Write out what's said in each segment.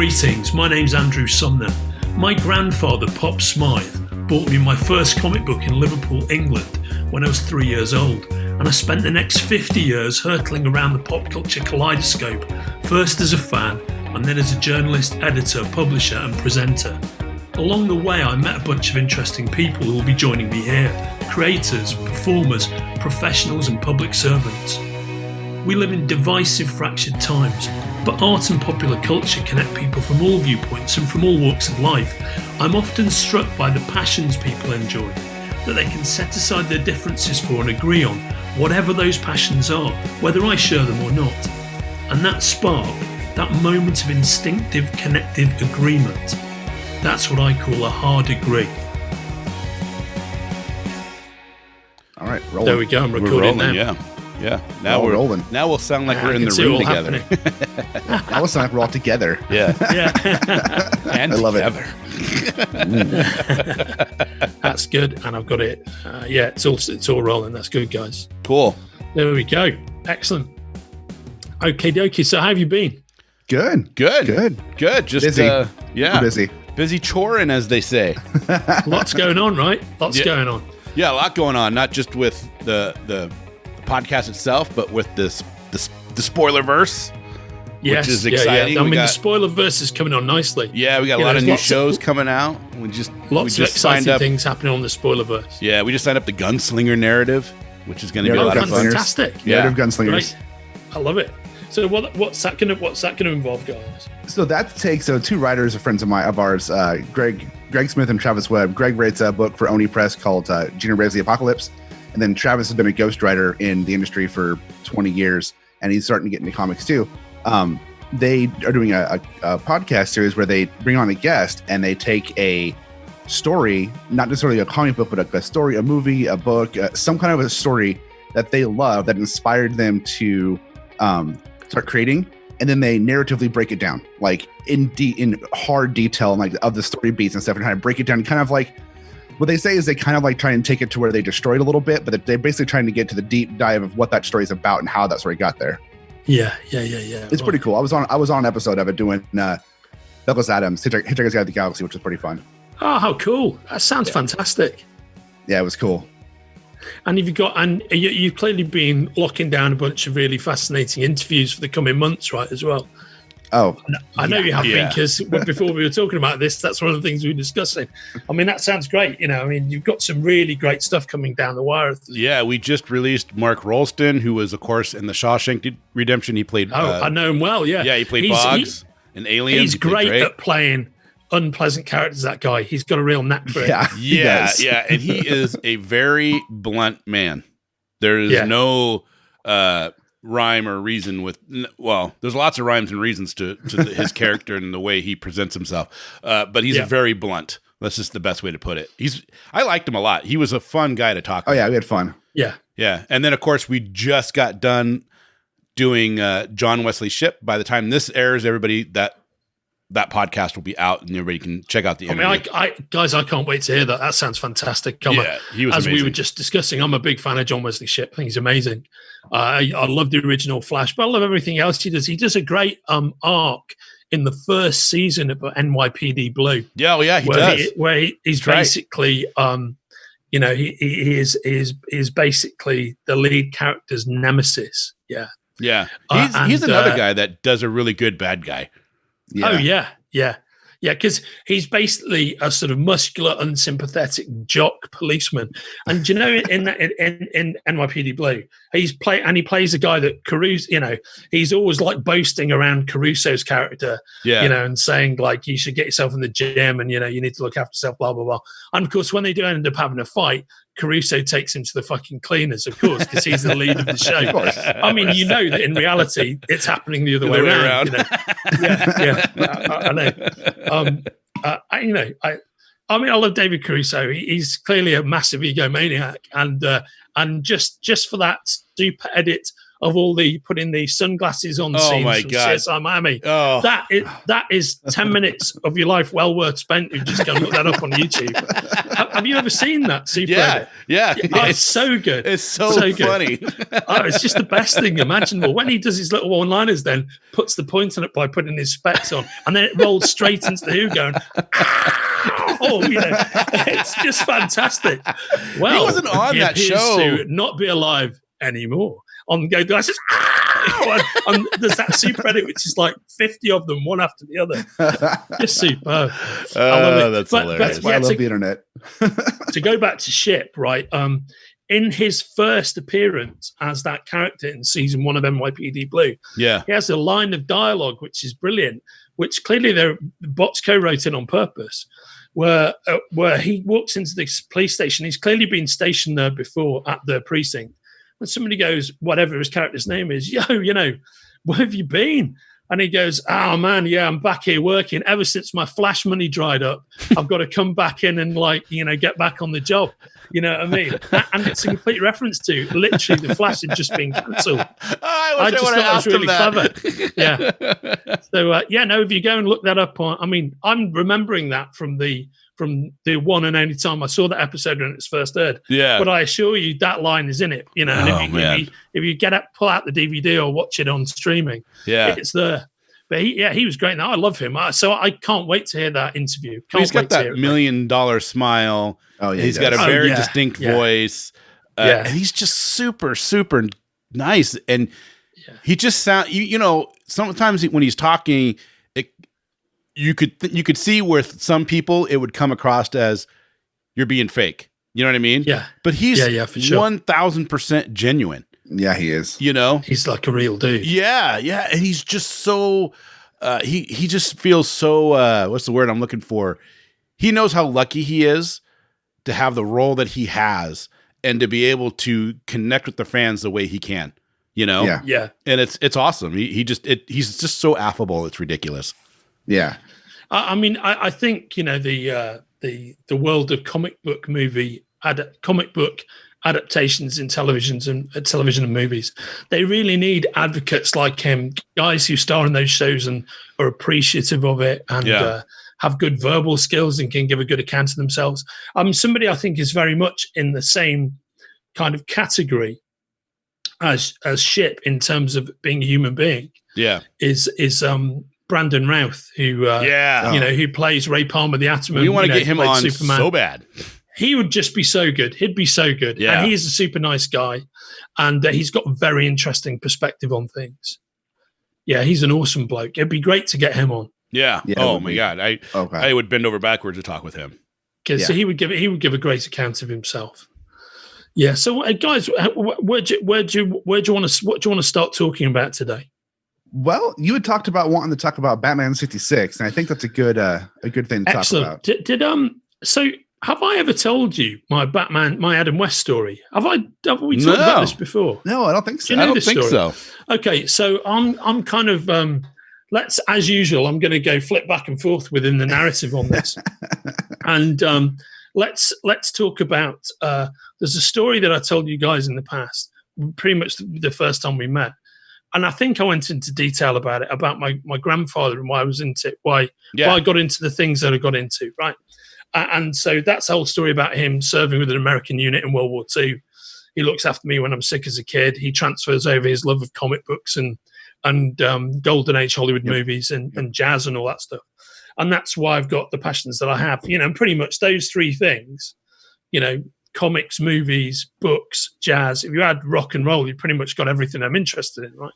Greetings, my name's Andrew Sumner. My grandfather, Pops Smythe, bought me my first comic book in Liverpool, England, when I was 3 years old, and I spent the next 50 years hurtling around the pop culture kaleidoscope, first as a fan, and then as a journalist, editor, publisher and presenter. Along the way, I met a bunch of interesting people who will be joining me here, creators, performers, professionals and public servants. We live in divisive, fractured times, but art and popular culture connect people from all viewpoints and from all walks of life. I'm often struck by the passions people enjoy, that they can set aside their differences for and agree on whatever those passions are, whether I share them or not. And that spark, that moment of instinctive, connective agreement, that's what I call a hard agree. All right, rolling. There we go, I'm recording now. Yeah. Now we're rolling. Now we'll sound like we're in the room together. Now we'll sound like we're all together. Yeah. And I love together. That's good, and I've got it. It's all rolling. That's good, guys. Cool. There we go. Excellent. Okay, dokie. So how have you been? Good. Just busy. busy choring, as they say. Lots going on, right? Lots going on. Yeah, a lot going on. Not just with the podcast itself, but with the Spoilerverse, which is exciting. Yeah. I mean, the Spoilerverse is coming on nicely. Yeah, we got a lot of new shows coming out. Lots of exciting things happening on the Spoilerverse. Yeah, we just signed up the Gunslinger narrative, which is going to be a lot of fun. Fantastic. Narrative Gunslingers. Right. I love it. So what's that going to involve, guys? So that takes two writers, friends of ours, Greg Smith and Travis Webb. Greg writes a book for Oni Press called Gina Raves the Apocalypse. And then Travis has been a ghostwriter in the industry for 20 years, and he's starting to get into comics too. They are doing a podcast series where they bring on a guest and they take a story, not necessarily a comic book, but a story, a movie, a book, some kind of a story that they love that inspired them to start creating. And then they narratively break it down, like in hard detail, like of the story beats and stuff, and kind of break it down, kind of like. What they say is they kind of like try and take it to where they destroyed a little bit, but they're basically trying to get to the deep dive of what that story is about and how that story got there. Yeah. It's pretty cool. I was on an episode of it doing Douglas Adams, Hitchhiker's Guide to the Galaxy, which was pretty fun. Oh, how cool. That sounds fantastic. Yeah, it was cool. And you've clearly been locking down a bunch of really fascinating interviews for the coming months, right, as well? Oh, I know you have been, because before we were talking about this, that's one of the things we were discussing. I mean, that sounds great. You've got some really great stuff coming down the wire. Yeah, we just released Mark Rolston, who was, of course, in the Shawshank Redemption. He played. I know him well. Yeah, he played Boggs in Aliens. He's great at playing unpleasant characters. That guy, he's got a real knack for it. Yeah, and he is a very blunt man. There is no rhyme or reason there's lots of rhymes and reasons to his character and the way he presents himself, but he's very blunt. That's just the best way to put it. I liked him a lot. He was a fun guy to talk to. Oh yeah, we had fun. Yeah, and then of course we just got done doing John Wesley Shipp. By the time this airs, everybody that podcast will be out and everybody can check out the interview. I can't wait to hear that. That sounds fantastic. He was as amazing. We were just discussing, I'm a big fan of John Wesley Shipp. I think he's amazing. I love the original Flash, but I love everything else he does. He does a great arc in the first season of NYPD Blue. Yeah, he does. Where he's basically, he is basically the lead character's nemesis. Yeah. Yeah. He's another guy that does a really good bad guy. Yeah. Oh, yeah, because he's basically a sort of muscular, unsympathetic jock policeman. And in NYPD Blue, he plays a guy that Caruso. He's always like boasting around Caruso's character. And saying like you should get yourself in the gym and you need to look after yourself. Blah blah blah. And of course, when they do end up having a fight, Caruso takes him to the fucking cleaners, of course, because he's the lead of the show. I mean, that in reality, it's happening the other way around. I know. I love David Caruso. He's clearly a massive egomaniac, and just for that super edit of all the putting the sunglasses on scenes from CSI Miami. Oh. That is 10 minutes of your life well worth spent. You've just go look that up on YouTube. Have you ever seen that super edit? Yeah. Oh, it's so good. It's so funny. It's just the best thing imaginable. When he does his little one-liners, then puts the point on it by putting his specs on, and then it rolls straight into the Who going, it's just fantastic. Well, he wasn't on that show. To not be alive anymore. On Go Glasses, and there's that super edit, which is like 50 of them, one after the other. Just superb. I love it. That's hilarious. That's why I love the internet. To go back to Shipp, right? In his first appearance as that character in season 1 of NYPD Blue, he has a line of dialogue which is brilliant, which clearly the bots co-wrote in on purpose. Where he walks into this police station, he's clearly been stationed there before at the precinct. And somebody goes, whatever his character's name is, where have you been? And he goes, oh man, I'm back here working. Ever since my Flash money dried up, I've got to come back in and get back on the job. You know what I mean? And it's a complete reference to literally the Flash had just been cancelled. I just thought it was really clever. Yeah. So if you go and look that up I'm remembering that from the one and only time I saw that episode when it's first aired. Yeah. But I assure you that line is in it. And if you pull out the DVD or watch it on streaming, it's there. But he was great. Now I love him. So I can't wait to hear that interview. He's got that $1 million smile. Oh yeah, he's got a very distinct voice. And he's just super, super nice. And he just sounds. Sometimes when he's talking, you could see with some people it would come across as you're being fake. You know what I mean? Yeah. But he's for sure. 1000% genuine. Yeah, he is. He's like a real dude. Yeah, and he's just so he just feels so what's the word I'm looking for? He knows how lucky he is to have the role that he has and to be able to connect with the fans the way he can. Yeah. And it's awesome. He's just so affable. It's ridiculous. Yeah. I think the world of comic book adaptations in television and movies, they really need advocates like him, guys who star in those shows and are appreciative of it and have good verbal skills and can give a good account of themselves. Somebody I think is very much in the same kind of category as Shipp in terms of being a human being. Yeah, is Brandon Routh, who who plays Ray Palmer, the Atom. We want to get him on Superman. So bad. He would just be so good. He'd be so good. Yeah. And he's a super nice guy. And he's got a very interesting perspective on things. Yeah, he's an awesome bloke. It'd be great to get him on. Yeah. Oh, my God. I would bend over backwards to talk with him. So he would give a great account of himself. Yeah. So, guys, where do you want to start talking about today? Well, you had talked about wanting to talk about Batman 66, and I think that's a good thing to talk about. So have I ever told you my Adam West story? Have we talked about this before? No, I don't think so. Do you know I don't think so. Okay, so I'm kind of as usual, I'm going to go flip back and forth within the narrative on this, and let's talk about. There's a story that I told you guys in the past, pretty much the first time we met. And I think I went into detail about it, about my grandfather and why I was into it, why I got into the things that I got into, right? And so that's the whole story about him serving with an American unit in World War II. He looks after me when I'm sick as a kid. He transfers over his love of comic books and Golden Age Hollywood movies and jazz and all that stuff. And that's why I've got the passions that I have. And pretty much those three things, comics, movies, books, jazz. If you add rock and roll, you pretty much got everything I'm interested in, right?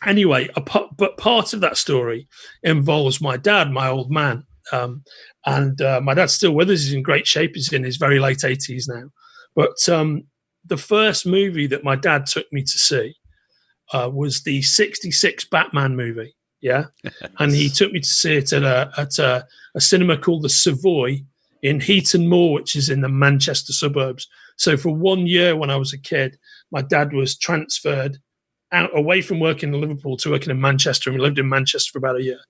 Anyway, but part of that story involves my dad, my old man. My dad's still with us. He's in great shape. He's in his very late 80s now. But the first movie that my dad took me to see was the 66 Batman movie. Yeah. And he took me to see it at a cinema called the Savoy in Heaton Moor, which is in the Manchester suburbs. So for 1 year when I was a kid, my dad was transferred away from working in Liverpool to working in Manchester, and we lived in Manchester for about a year.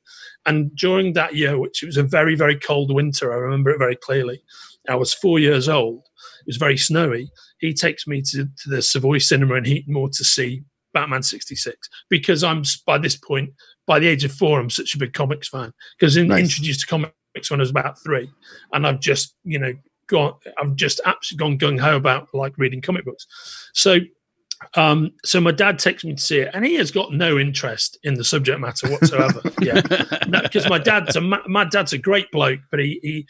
And during that year, which was a very, very cold winter, I remember it very clearly. I was 4 years old. It was very snowy. He takes me to the Savoy Cinema in Heaton Moor to see Batman 66 because I'm, by this point, by the age of 4, I'm such a big comics fan because introduced to comics comics when I was about 3, and I've just absolutely gone gung ho about like reading comic books. So my dad takes me to see it, and he has got no interest in the subject matter whatsoever. Because my dad's a great bloke, but he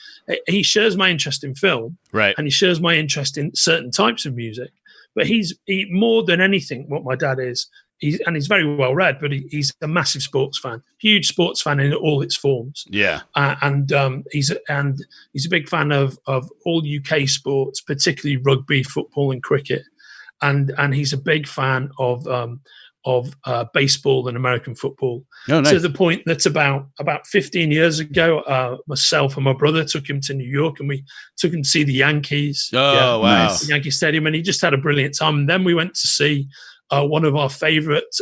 shares my interest in film, right? And he shares my interest in certain types of music. But he more than anything, what my dad is, he's very well read, but he's a massive sports fan, huge sports fan in all its forms. Yeah, he's a big fan of all UK sports, particularly rugby, football, and cricket. And he's a big fan of baseball and American football. Oh, nice. To the point that about 15 years ago, myself and my brother took him to New York, and we took him to see the Yankees. Oh, wow. Nice. Yankee Stadium, and he just had a brilliant time. And then we went to see one of our favorite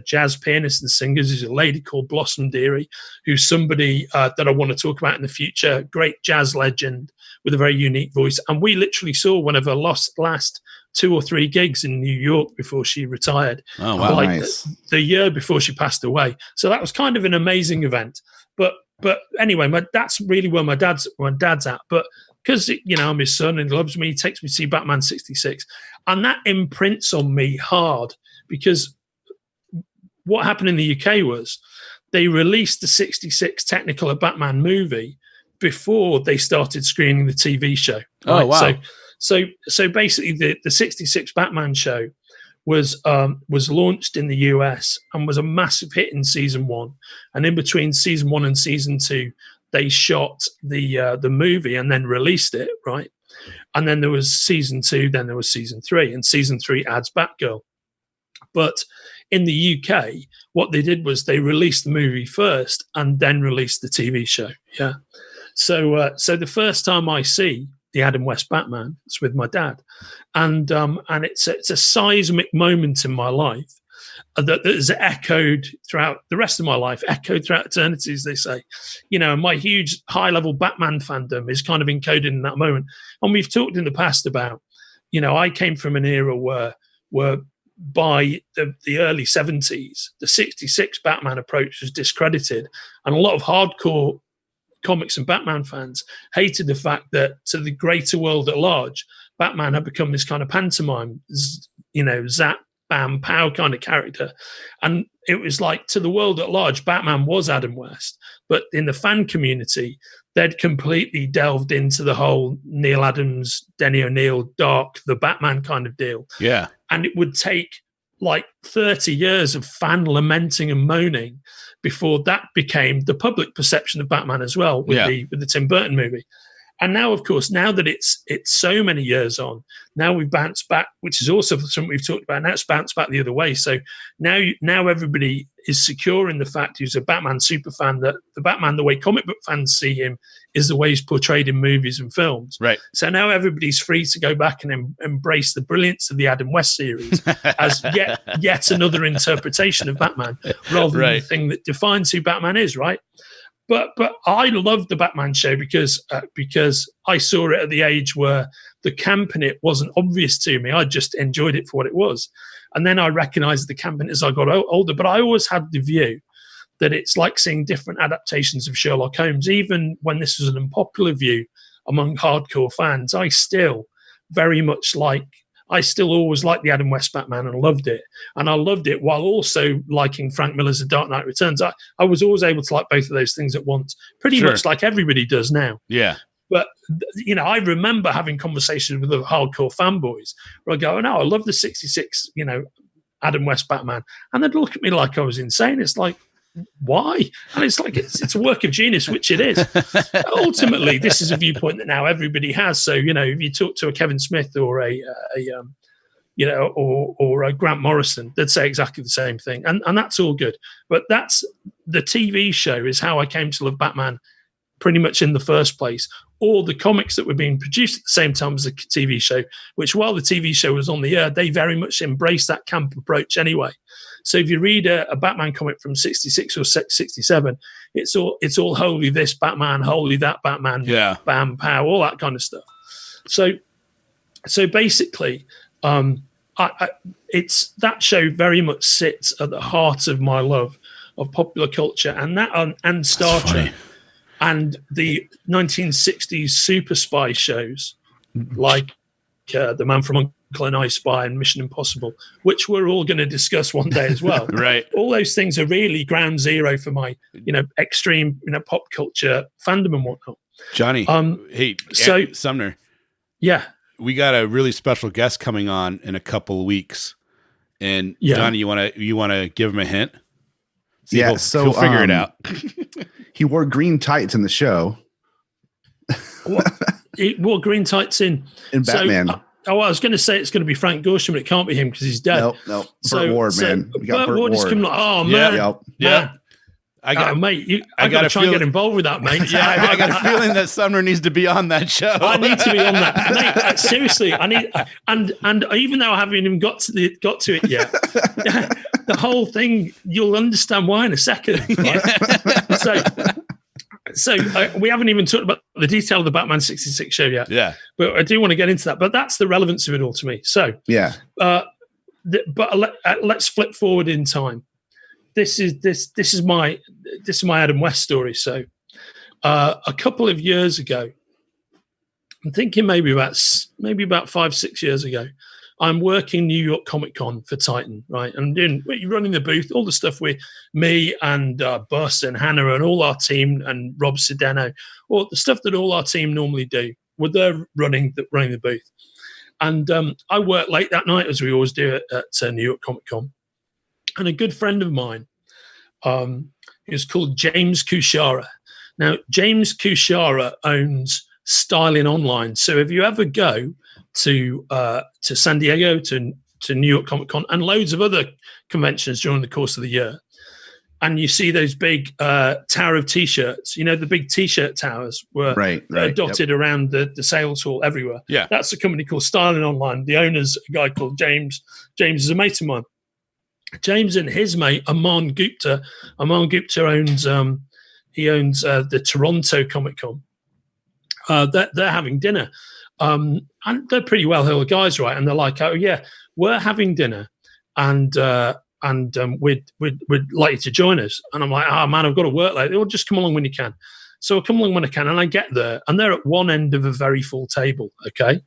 jazz pianists and singers is a lady called Blossom Dearie, who's somebody that I want to talk about in the future. Great jazz legend with a very unique voice. And we literally saw one of her last 2 or 3 gigs in New York before she retired. Oh, wow. Like Nice. the year before she passed away. So that was kind of an amazing event. But anyway, that's really where my dad's at. But because I'm his son and he loves me, he takes me to see Batman 66, and that imprints on me hard, because what happened in the UK was they released the 66 Technicolor Batman movie before they started screening the TV show. Right? Oh, wow. So basically the 66 Batman show was launched in the US and was a massive hit in season 1. And in between season 1 and season 2, they shot the movie and then released it, right? And then there was season 2, then there was season 3, and season 3 adds Batgirl. But in the UK, what they did was they released the movie first and then released the TV show. Yeah. So the first time I see the Adam West Batman, it's with my dad, and it's a seismic moment in my life that is echoed throughout the rest of my life, echoed throughout eternity, as they say. My huge high-level Batman fandom is kind of encoded in that moment. And we've talked in the past about, I came from an era where by the early 70s, the 66 Batman approach was discredited, and a lot of hardcore comics and Batman fans hated the fact that to the greater world at large, Batman had become this kind of pantomime, zap, bam, pow kind of character. And it was like, to the world at large, Batman was Adam West. But in the fan community, they'd completely delved into the whole Neil Adams, Denny O'Neil, dark, the Batman kind of deal. Yeah. And it would take like 30 years of fan lamenting and moaning before that became the public perception of Batman as well, with the Tim Burton movie. And now, of course, now that it's so many years on, now we've bounced back, which is also something we've talked about. Now it's bounced back the other way. So now everybody is secure in the fact who's a Batman super fan that the Batman, the way comic book fans see him, is the way he's portrayed in movies and films. Right. So now everybody's free to go back and embrace the brilliance of the Adam West series as yet another interpretation of Batman, rather than the thing that defines who Batman is, right? But I loved the Batman show because I saw it at the age where the camp in it wasn't obvious to me. I just enjoyed it for what it was. And then I recognized the camp in it as I got older. But I always had the view that it's like seeing different adaptations of Sherlock Holmes. Even when this was an unpopular view among hardcore fans, I still always liked the Adam West Batman and loved it. And I loved it while also liking Frank Miller's The Dark Knight Returns. I was always able to like both of those things at once, pretty much like everybody does now. Yeah. But, I remember having conversations with the hardcore fanboys where I go, oh, no, I love the 66, Adam West Batman. And they'd look at me like I was insane. It's like, why? And it's like, it's a work of genius, which it is. Ultimately, this is a viewpoint that now everybody has. So, if you talk to a Kevin Smith or a Grant Morrison, they'd say exactly the same thing. And that's all good. But that's the TV show is how I came to love Batman pretty much in the first place. Or the comics that were being produced at the same time as the TV show, which while the TV show was on the air, they very much embraced that camp approach anyway. So if you read a Batman comic from 66 or 67, it's all holy this Batman, holy that Batman, bam, pow, all that kind of stuff. So basically, it's that show very much sits at the heart of my love of popular culture, and Star Trek, and the 1960s super spy shows like The Man from U.N.C.L.E. and I Spy and Mission Impossible, which we're all going to discuss one day as well. Right. All those things are really ground zero for my, extreme, pop culture fandom and whatnot. Johnny, hey, Sumner. Yeah. We got a really special guest coming on in a couple of weeks. And Johnny, you want to give him a hint? See yeah, he'll figure it out. He wore green tights in the show. He wore green tights in Batman. I was going to say it's going to be Frank Gorshin, but it can't be him because he's dead. Nope. Burt Ward, man. Burt Ward is coming. Oh man, yeah. I got to try and get involved with that, mate. Yeah, I got a feeling that Sumner needs to be on that show. I need to be on that, mate. Seriously, I need. And even though I haven't even got to it yet, the whole thing you'll understand why in a second. Right? So we haven't even talked about the detail of the Batman 66 show yet. Yeah, but I do want to get into that. But that's the relevance of it all to me. So yeah. Let's flip forward in time. This is my Adam West story. So a couple of years ago, I'm thinking maybe about 5-6 years ago, I'm working New York Comic Con for Titan, right? I'm running the booth, all the stuff with me and Bus and Hannah and all our team and Rob Sedeno, all the stuff that all our team normally do. Well, they're running the booth, and I worked late that night as we always do at New York Comic Con. And a good friend of mine, he was called James Cucciara. Now, James Cucciara owns Stylin Online. So if you ever go to San Diego, to New York Comic Con, and loads of other conventions during the course of the year, and you see those big Tower of T-shirts, the big T-shirt towers were dotted around the sales hall everywhere. Yeah. That's a company called Stylin Online. The owner's a guy called James. James is a mate of mine. James and his mate Aman Gupta owns the Toronto Comic Con. They're having dinner, and they're pretty well-heeled guys, right? And they're like, "Oh yeah, we're having dinner, and we'd like you to join us." And I'm like, "Oh man, I've got to work late." They'll just come along when you can. So I come along when I can, and I get there, and they're at one end of a very full table, okay,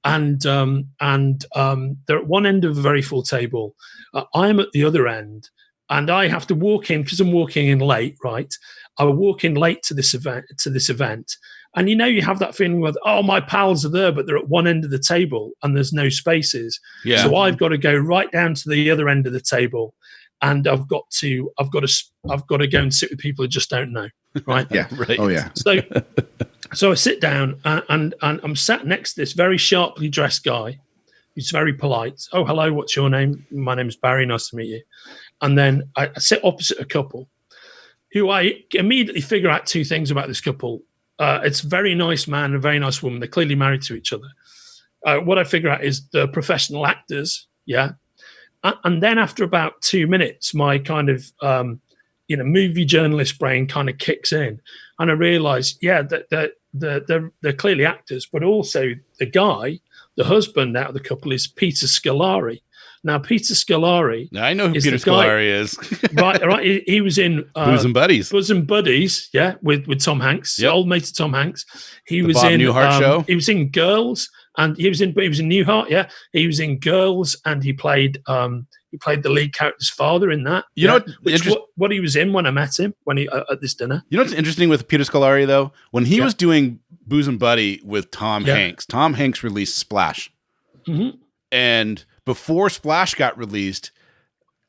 and they're at one end of a very full table. I'm at the other end, and I have to walk in because I'm walking in late, right? I walk in late to this event, and you have that feeling with, oh, my pals are there, but they're at one end of the table and there's no spaces. Yeah. So I've got to go right down to the other end of the table, and I've got to go and sit with people who just don't know, right? Yeah. Right. Oh yeah. So I sit down and I'm sat next to this very sharply dressed guy who's very polite. Oh, hello, what's your name? My name's Barry, nice to meet you. And then I sit opposite a couple who I immediately figure out two things about this couple. It's a very nice man and a very nice woman. They're clearly married to each other. What I figure out is they're professional actors, yeah. And then after about 2 minutes, my kind of movie journalist brain kind of kicks in, and I realize, that they're clearly actors, but also the guy, the husband out of the couple, is Peter Scolari. Now, Peter Scolari. Now, I know who Peter Scolari is. right. He was in Bosom Buddies. Bosom Buddies, yeah, with Tom Hanks, old mate of Tom Hanks. He was Bob in Newhart show. He was in Girls, and he was in Newhart, yeah. He was in Girls, and he played the lead character's father in that. You know what he was in when I met him at this dinner. You know what's interesting with Peter Scolari though? When he was doing Bosom Buddy with Tom Hanks, Tom Hanks released Splash, and before Splash got released,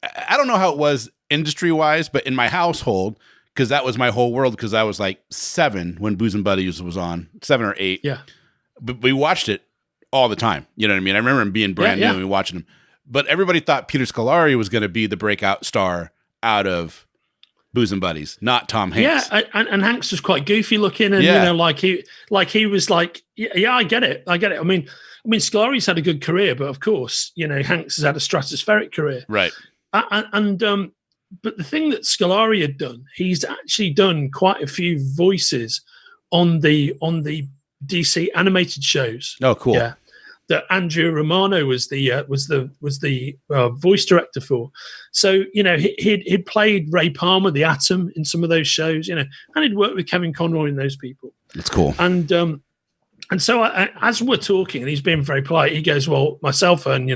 I don't know how it was industry-wise, but in my household, because that was my whole world, because I was like 7 when Bosom Buddies was on, 7 or 8. Yeah. But we watched it all the time. You know what I mean? I remember him being brand new and we watching him. But everybody thought Peter Scolari was going to be the breakout star out of Bosom Buddies, not Tom Hanks. Yeah, and Hanks was quite goofy looking, and he was like, I get it. I mean, Scolari's had a good career, but of course, Hanks has had a stratospheric career, right? But the thing that Scolari had done, he's actually done quite a few voices on the DC animated shows. Oh, cool. Yeah. that Andrea Romano was the voice director for. So he'd played Ray Palmer, the Atom, in some of those shows, and he'd worked with Kevin Conroy and those people. That's cool. And so as we're talking, and he's being very polite, he goes, "Well, myself and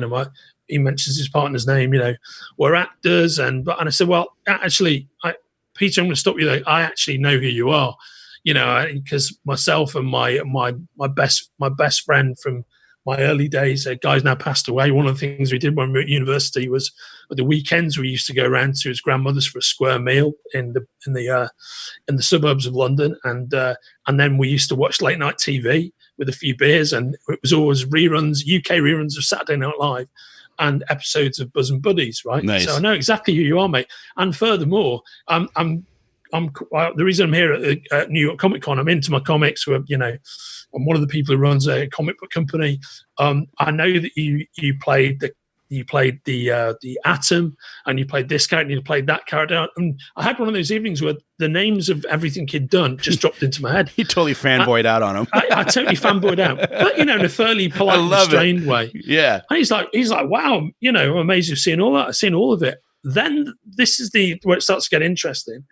he mentions his partner's name, we're actors," and I said, "Well, actually, Peter, I'm going to stop you there. I actually know who you are, because myself and my best friend from my early days, a guy's now passed away. One of the things we did when we were at university was at the weekends we used to go around to his grandmother's for a square meal in the suburbs of London, and then we used to watch late night TV with a few beers, and it was always UK reruns of Saturday Night Live and episodes of Buzz and Buddies, right? Nice. So I know exactly who you are, mate. And furthermore, I'm the reason I'm here at New York Comic Con, I'm into my comics. I'm one of the people who runs a comic book company. I know that you played the Atom, and you played this character, and you played that character. And I had one of those evenings where the names of everything he'd done just dropped into my head. You totally fanboyed out on him. I totally fanboyed out, but in a fairly polite, restrained way. Yeah. And he's like, wow, I'm amazed you've seen all that. I've seen all of it. Then this is where it starts to get interesting.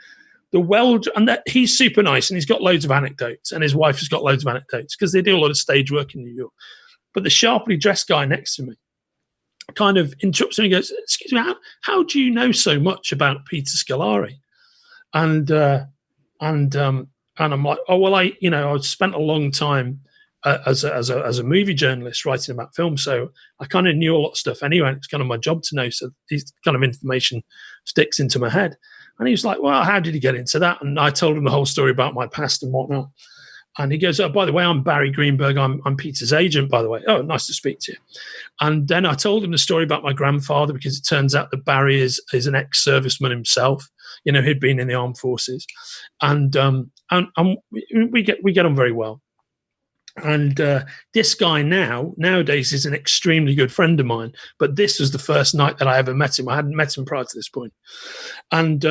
He's super nice, and he's got loads of anecdotes, and his wife has got loads of anecdotes because they do a lot of stage work in New York. But the sharply dressed guy next to me kind of interrupts me and goes, "Excuse me, how do you know so much about Peter Scolari?" And I'm like, "Oh well, I've spent a long time as a movie journalist writing about film, so I kind of knew a lot of stuff anyway. And it's kind of my job to know, so this kind of information sticks into my head." And he was like, "Well, how did he get into that?" And I told him the whole story about my past and whatnot. And he goes, "Oh, by the way, I'm Barry Greenberg. I'm Peter's agent, by the way. Oh, nice to speak to you." And then I told him the story about my grandfather, because it turns out that Barry is an ex-serviceman himself. He'd been in the armed forces, and we get on very well. And this guy nowadays is an extremely good friend of mine. But this was the first night that I ever met him. I hadn't met him prior to this point. And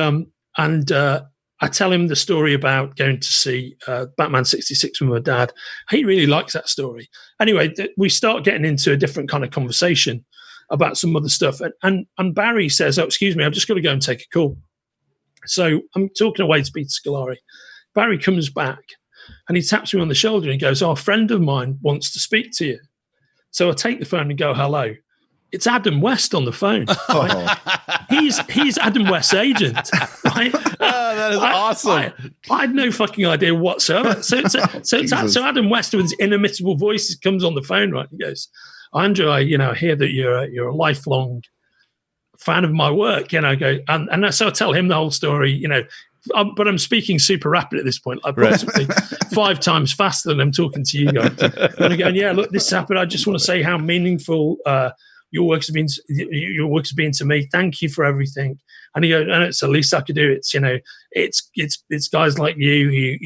I tell him the story about going to see Batman 66 with my dad. He really likes that story. Anyway, we start getting into a different kind of conversation about some other stuff. And Barry says, "Oh, excuse me, I've just got to go and take a call." So I'm talking away to Peter Scolari. Barry comes back, and he taps me on the shoulder and he goes, "Oh, a friend of mine wants to speak to you." So I take the phone and go, "Hello." It's Adam West on the phone. Right? He's Adam West's agent. Right? Oh, that is awesome. I had no fucking idea whatsoever. So Adam West, with his inimitable voice, comes on the phone, right? He goes, "Andrew, I hear that you're a lifelong fan of my work." I go, and so I tell him the whole story. But I'm speaking super rapid at this point, like approximately 5 times faster than I'm talking to you guys. And I go, "Yeah, look, this happened. I just want to say how meaningful your works have been to me. Thank you for everything." And he goes, "And it's the least I could do. It's guys like you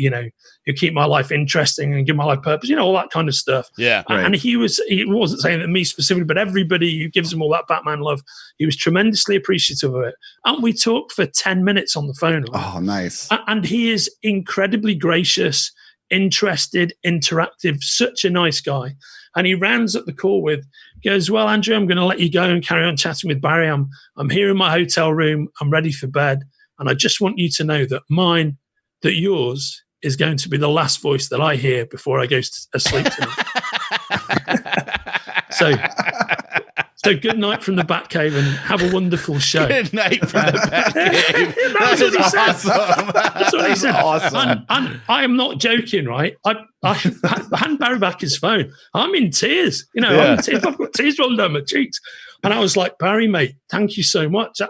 who keep my life interesting and give my life purpose. All that kind of stuff." Yeah. Right. And he wasn't saying that me specifically, but everybody who gives him all that Batman love, he was tremendously appreciative of it. And we talked for 10 minutes on the phone. Oh, nice. And he is incredibly gracious, interested, interactive, such a nice guy. And he rounds up the call goes, "Well, Andrew, I'm going to let you go and carry on chatting with Barry. I'm here in my hotel room. I'm ready for bed. And I just want you to know that yours is going to be the last voice that I hear before I go asleep tonight." So good night from the Batcave, and have a wonderful show. Good night from the Batcave. That's what he said. Awesome. That's what he said. Awesome. And I am not joking, right? I hand Barry back his phone. I'm in tears. I'm in tears. I've got tears rolling down my cheeks. And I was like, "Barry, mate, thank you so much.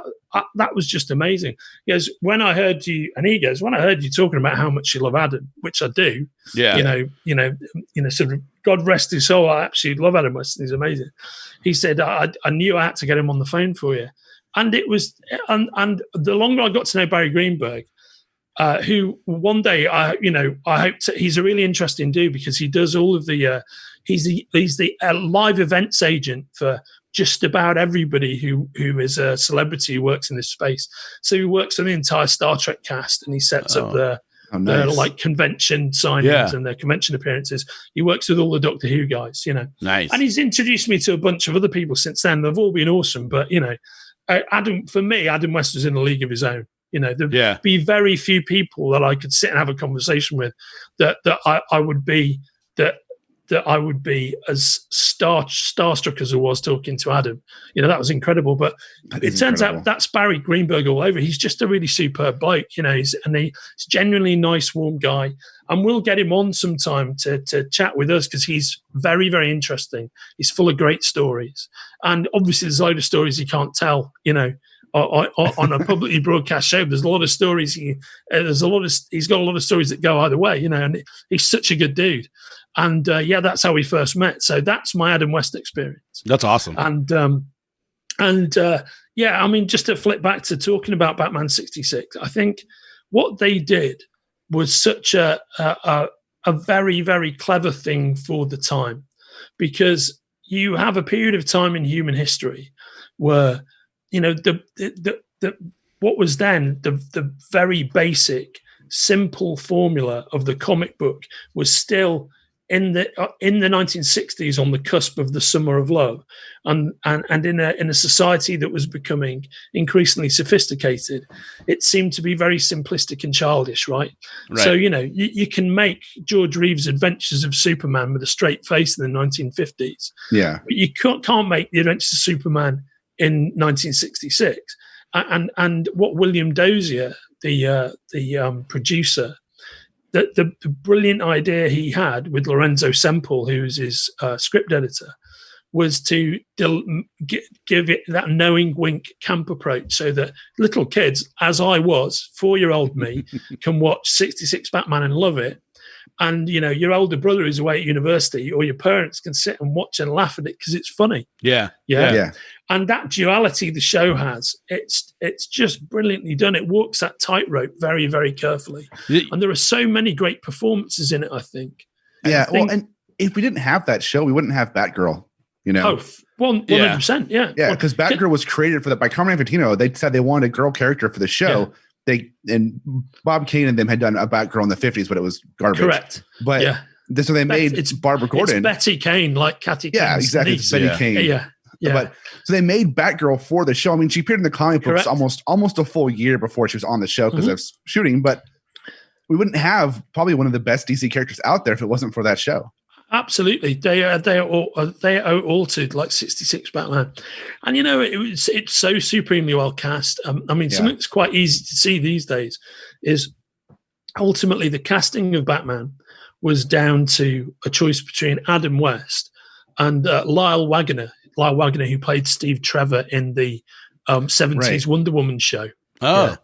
That was just amazing." He goes, "When I heard you," and he goes, "When I heard you talking about how much you love Adam," which I do. Yeah. Sort of, God rest his soul, I absolutely love Adam West. He's amazing. He said, I knew I had to get him on the phone for you. And it was, and the longer I got to know Barry Greenberg, who one day, I hope he's a really interesting dude, because he does all of the, he's the live events agent for just about everybody who is a celebrity who works in this space. So he works on the entire Star Trek cast, and he sets up their like convention signings and their convention appearances. He works with all the Doctor Who guys, Nice. And he's introduced me to a bunch of other people since then. They've all been awesome, but Adam West was in a league of his own. There'd be very few people that I could sit and have a conversation with that I would be as starstruck as I was talking to Adam. That was incredible. But it turns out that's Barry Greenberg all over. He's just a really superb bloke, he's genuinely nice, warm guy. And we'll get him on sometime to chat with us because he's very, very interesting. He's full of great stories. And obviously there's a load of stories he can't tell, on a publicly broadcast show. There's a lot of stories. He's got a lot of stories that go either way, and he's such a good dude. And that's how we first met. So that's my Adam West experience. That's awesome. And just to flip back to talking about Batman 66, I think what they did was such a very, very clever thing for the time, because you have a period of time in human history where what was then the very basic, simple formula of the comic book was still in the 1960s on the cusp of the summer of love, and in a society that was becoming increasingly sophisticated, it seemed to be very simplistic and childish, right? So you can make George Reeves' Adventures of Superman with a straight face in the 1950s, but you can't make the Adventures of Superman in 1966. And what William Dozier, the producer, the brilliant idea he had with Lorenzo Semple, who's his script editor, was to give it that knowing wink camp approach so that little kids, as I was, 4-year-old me, can watch 66 Batman and love it. And, your older brother is away at university, or your parents can sit and watch and laugh at it because it's funny. Yeah. And that duality the show has, it's just brilliantly done. It walks that tightrope very, very carefully. And there are so many great performances in it, I think. And if we didn't have that show, we wouldn't have Batgirl, Oh, 100%, yeah. Yeah, because Batgirl was created by Carmine Infantino. They said they wanted a girl character for the show. And Bob Kane and them had done a Batgirl in the 50s, but it was garbage. Correct. But so they made Barbara Gordon. It's Betty Kane, like Kathy Kane's exactly. niece. Betty Kane. Yeah. But so they made Batgirl for the show. I mean, she appeared in the comic books almost a full year before she was on the show because of shooting. But we wouldn't have probably one of the best DC characters out there if it wasn't for that show. Absolutely, they are all to like 66 Batman, and it's so supremely well cast. Something that's quite easy to see these days is ultimately the casting of Batman was down to a choice between Adam West and Lyle Waggoner, who played Steve Trevor in the 70s Wonder Woman show. Oh. Yeah.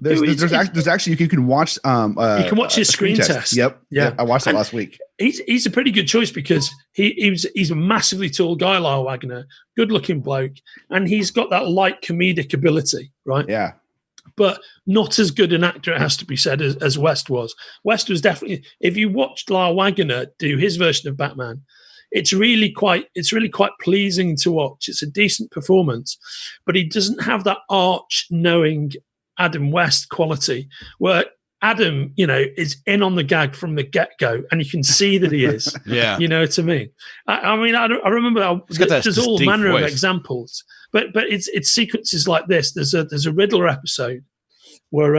There's actually you can watch you can watch his screen test. Yep. I watched that last week. He's a pretty good choice because he's a massively tall guy, Lyle Waggoner, good looking bloke, and he's got that light comedic ability, right? Yeah. But not as good an actor, it has to be said, as West was. West was definitely, if you watched Lyle Waggoner do his version of Batman, it's really quite pleasing to watch. It's a decent performance, but he doesn't have that arch knowing Adam West quality where Adam, is in on the gag from the get-go, and you can see that he is. Yeah. You know what I mean? I remember there's all manner of examples, but it's sequences like this. There's a Riddler episode where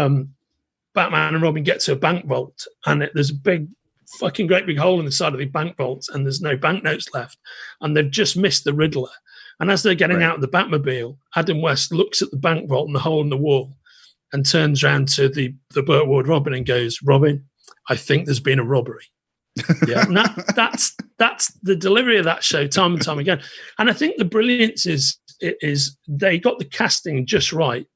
Batman and Robin get to a bank vault, and there's a great big hole in the side of the bank vault, and there's no banknotes left, and they've just missed the Riddler. And as they're getting out of the Batmobile, Adam West looks at the bank vault and the hole in the wall, and turns around to the Burt Ward Robin and goes, "Robin, I think there's been a robbery." Yeah, and that's the delivery of that show time and time again. And I think the brilliance is they got the casting just right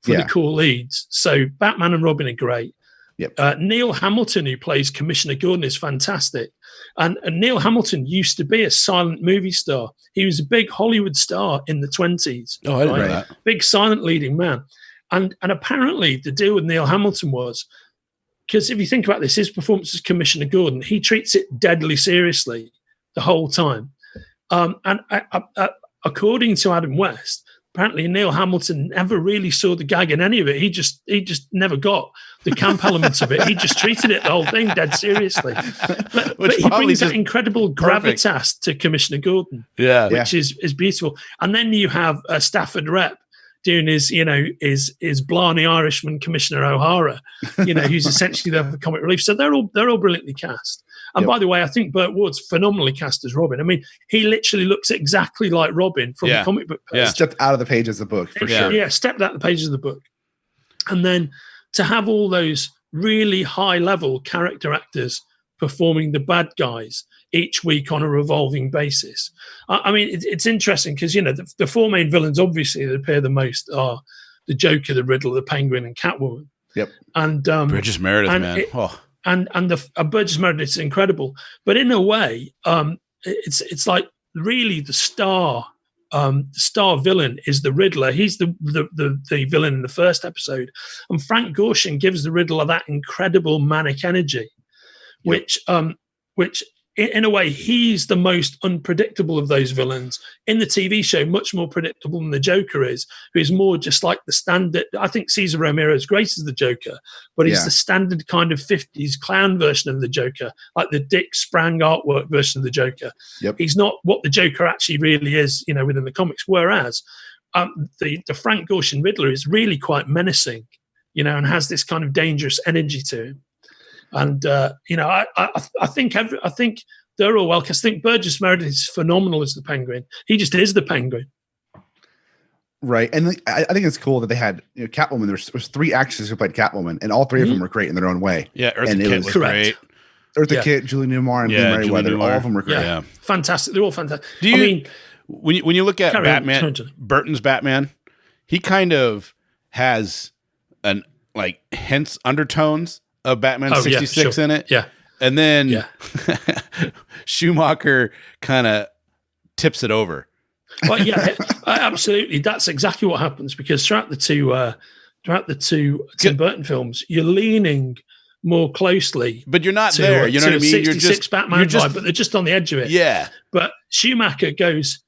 for the cool leads. So Batman and Robin are great. Yep. Neil Hamilton, who plays Commissioner Gordon, is fantastic. And Neil Hamilton used to be a silent movie star. He was a big Hollywood star in the 20s. Oh, I didn't know that. Big silent leading man. And apparently the deal with Neil Hamilton was, because if you think about this, his performance as Commissioner Gordon, he treats it deadly seriously the whole time. And according to Adam West, apparently Neil Hamilton never really saw the gag in any of it. He just never got the camp elements of it. He just treated it, the whole thing, dead seriously. But he brings that incredible gravitas to Commissioner Gordon, which is beautiful. And then you have a Stafford rep doing his blarney Irishman Commissioner O'Hara, who's essentially there for comic relief. So they're all brilliantly cast. And by the way, I think Burt Ward's phenomenally cast as Robin. I mean, he literally looks exactly like Robin from the comic book page. Yeah. Stepped out of the pages of the book, for sure. Yeah, stepped out of the pages of the book. And then to have all those really high-level character actors performing the bad guys each week on a revolving basis. I mean, it's interesting because, the four main villains, obviously, that appear the most are the Joker, the Riddler, the Penguin, and Catwoman. Yep. And Burgess Meredith, man. And the Burgess Meredith is incredible, but in a way, it's like really the star villain is the Riddler. He's the villain in the first episode, and Frank Gorshin gives the Riddler that incredible manic energy, which in a way, he's the most unpredictable of those villains. In the TV show, much more predictable than the Joker is, who is more just like the standard. I think Cesar Romero is great as the Joker, but he's the standard kind of 50s clown version of the Joker, like the Dick Sprang artwork version of the Joker. Yep. He's not what the Joker actually really is, within the comics, whereas the Frank Gorshin Riddler is really quite menacing, and has this kind of dangerous energy to him. And I think they're all well cast. I think Burgess Meredith is phenomenal as the Penguin. He just is the Penguin, right? And I think it's cool that they had Catwoman. There was 3 actresses who played Catwoman, and all 3 of them were great in their own way. Yeah, Eartha Kitt was great. Eartha Kitt, Julie Newmar, and Meriwether. All of them were great. Yeah, fantastic. They're all fantastic. When you look at Batman, Burton's Batman, he kind of has hints, undertones of Batman 66 in it. Yeah. And then Schumacher kind of tips it over. Well, yeah, absolutely. That's exactly what happens, because throughout the two Tim Burton films, you're leaning more closely. But you're not there. You know what I mean? 66 Batman vibe, but they're just on the edge of it. Yeah. But Schumacher goes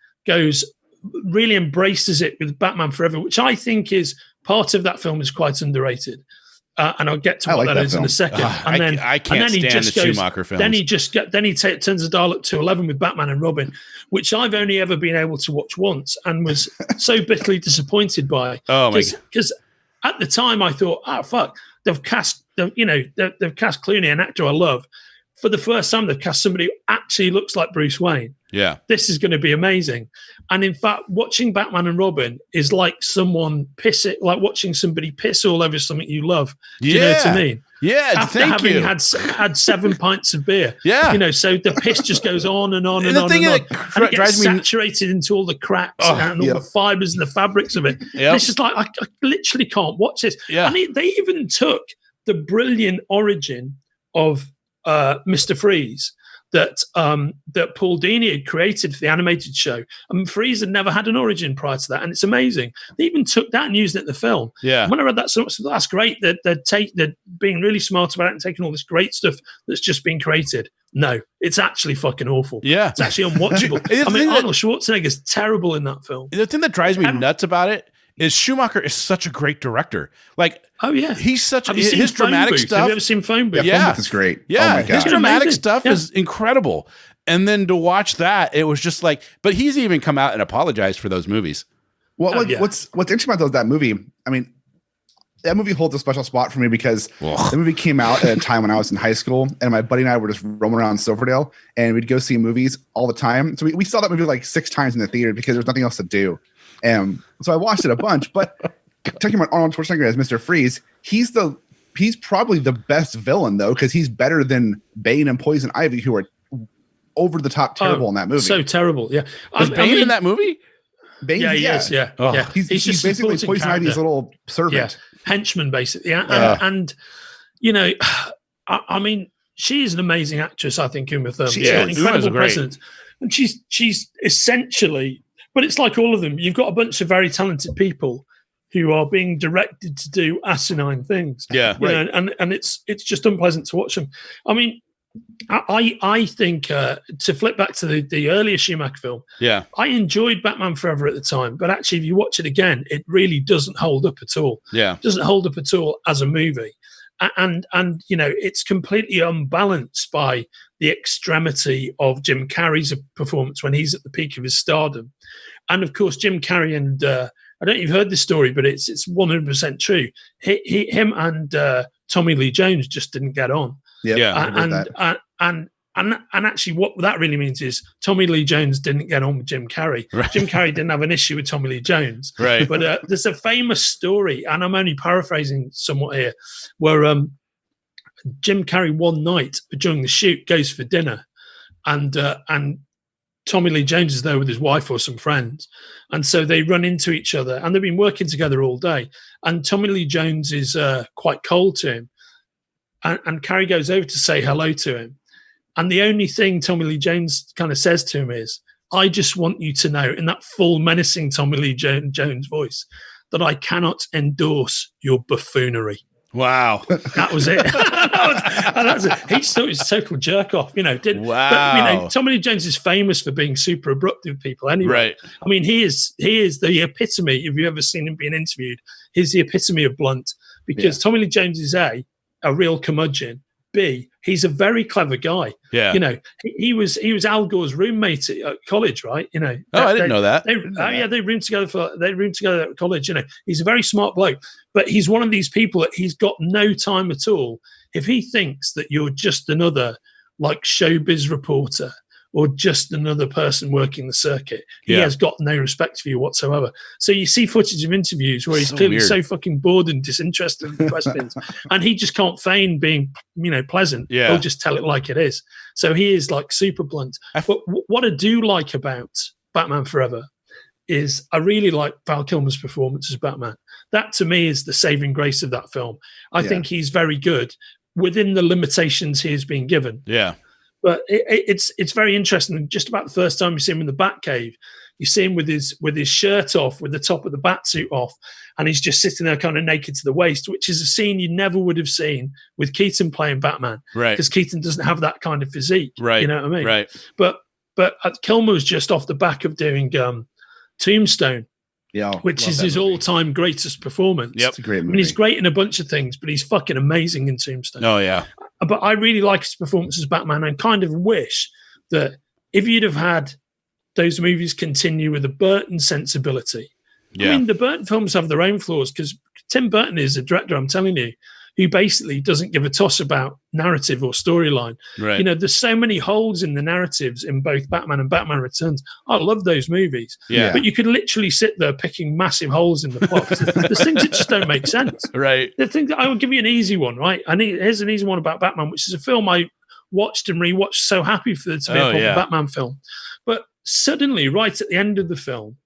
really embraces it with Batman Forever, which I think is part of that film is quite underrated. And I'll get to what that is in a second. I can't stand the Schumacher films. Then he turns the dial up to 11 with Batman and Robin, which I've only ever been able to watch once and was so bitterly disappointed by. Oh my God! Because at the time I thought, fuck, they've cast Clooney, an actor I love. For the first time, they've cast somebody who actually looks like Bruce Wayne. Yeah. This is going to be amazing. And in fact, watching Batman and Robin is like watching somebody piss all over something you love. Do you know what I mean? Yeah. After having had 7 pints of beer. Yeah. So the piss just goes on and on and on and on. And it gets saturated into all the cracks and all the fibers and the fabrics of it. Yep. It's just like, I literally can't watch this. Yeah. And they even took the brilliant origin of Mr. Freeze that Paul Dini had created for the animated show. And Freeze had never had an origin prior to that, and it's amazing. They even took that and used it in the film. Yeah. When I read that, so that's great. They're being really smart about it and taking all this great stuff that's just been created. No, it's actually fucking awful. Yeah. It's actually unwatchable. Arnold Schwarzenegger's terrible in that film. The thing that drives me nuts about it is Schumacher is such a great director. He's such his dramatic stuff. Have you ever seen Phone Booth? Yeah, Phone Booth is great. Yeah, oh my God. His dramatic stuff is incredible. And then to watch that, it was just like. But he's even come out and apologized for those movies. Well, what's interesting about that movie? I mean, that movie holds a special spot for me because the movie came out at a time when I was in high school, and my buddy and I were just roaming around Silverdale, and we'd go see movies all the time. So we saw that movie 6 times in the theater because there was nothing else to do. So I watched it a bunch, but talking about Arnold Schwarzenegger as Mr. Freeze, he's probably the best villain though, because he's better than Bane and Poison Ivy, who are over the top terrible in that movie. So terrible, yeah. Was Bane in that movie? Bane, yeah, he is, yeah. Oh. Yeah. He's basically Poison Ivy's little servant. Henchman, basically. And I mean, she's an amazing actress, I think, Uma Thurman. She's got an incredible presence. And she's essentially, but it's like all of them. You've got a bunch of very talented people who are being directed to do asinine things. Yeah. And it's just unpleasant to watch them. I mean, I think to flip back to the earlier Schumacher film, I enjoyed Batman Forever at the time, but actually if you watch it again, it really doesn't hold up at all. Yeah, it doesn't hold up at all as a movie, and it's completely unbalanced by the extremity of Jim Carrey's performance when he's at the peak of his stardom, and of course Jim Carrey and I don't know if you've heard this story, but it's 100% true. Him and Tommy Lee Jones just didn't get on. And actually, what that really means is Tommy Lee Jones didn't get on with Jim Carrey. Right. Jim Carrey didn't have an issue with Tommy Lee Jones. Right. But there's a famous story, and I'm only paraphrasing somewhat here, where Jim Carrey one night during the shoot goes for dinner, and Tommy Lee Jones is there with his wife or some friends, and so they run into each other, and they've been working together all day. And Tommy Lee Jones is quite cold to him. And Carrey goes over to say hello to him. And the only thing Tommy Lee Jones kind of says to him is, I just want you to know, in that full menacing Tommy Lee Jones voice, that I cannot endorse your buffoonery. Wow. That was it. That's it. He just thought it was a total jerk off, Wow. But, Tommy Lee Jones is famous for being super abrupt with people anyway. Right. I mean, he is the epitome, if you've ever seen him being interviewed, he's the epitome of blunt, because Tommy Lee Jones is a real curmudgeon. B, he's a very clever guy. Yeah. He was Al Gore's roommate at college, right? I didn't know that. They roomed together at college. He's a very smart bloke, but he's one of these people that he's got no time at all. If he thinks that you're just another like showbiz reporter or just another person working the circuit, he has got no respect for you whatsoever. So you see footage of interviews where he's clearly so fucking bored and disinterested in questions, and he just can't feign being, pleasant. Yeah. He'll just tell it like it is. So he is like super blunt. But what I do like about Batman Forever is I really like Val Kilmer's performance as Batman. That to me is the saving grace of that film. I think he's very good within the limitations he has been given. Yeah. But it's very interesting. Just about the first time you see him in the Batcave, you see him with his shirt off, with the top of the Batsuit off, and he's just sitting there kind of naked to the waist, which is a scene you never would have seen with Keaton playing Batman. Right. Because Keaton doesn't have that kind of physique. Right. You know what I mean? Right. But Kilmer was just off the back of doing Tombstone. Yeah, which is his all-time greatest performance. Yep. It's a great movie. I mean, he's great in a bunch of things, but he's fucking amazing in Tombstone. Oh, yeah. But I really like his performance as Batman, and kind of wish that if you'd have had those movies continue with a Burton sensibility. I mean, the Burton films have their own flaws, because Tim Burton is a director, I'm telling you, who basically doesn't give a toss about narrative or storyline. Right. There's so many holes in the narratives in both Batman and Batman Returns. I love those movies. Yeah. But you could literally sit there picking massive holes in the plot. There's things that just don't make sense. Right. The thing that I will give you an easy one, right? Here's an easy one about Batman, which is a film I watched and rewatched, so happy for it to be a proper Batman film. But suddenly, right at the end of the film,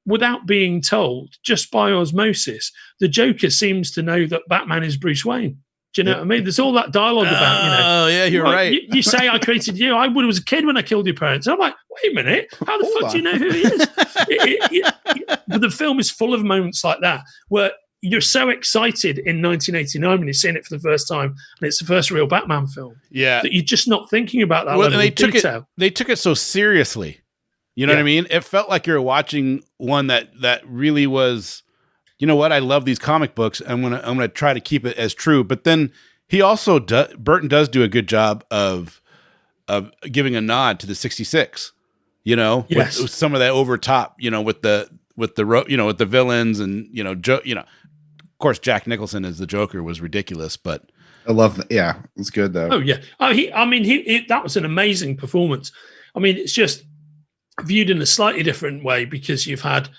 without being told, just by osmosis, the Joker seems to know that Batman is Bruce Wayne. Do you know what I mean? There's all that dialogue about, Oh, yeah, you're right. You say, I created you. I was a kid when I killed your parents. I'm like, wait a minute. How the fuck do you know who he is? But the film is full of moments like that where you're so excited in 1989 when you're seeing it for the first time and it's the first real Batman film. Yeah. That you're just not thinking about that level of detail. They took it so seriously. You know what I mean? It felt like you were watching one that really was, you know what? I love these comic books. I'm gonna try to keep it as true. But then he also Burton does do a good job of giving a nod to the 66. With some of that over top. With the villains and of course Jack Nicholson as the Joker was ridiculous, but I love that. Yeah, it's good though. Oh yeah. That was an amazing performance. I mean, it's just viewed in a slightly different way because you've had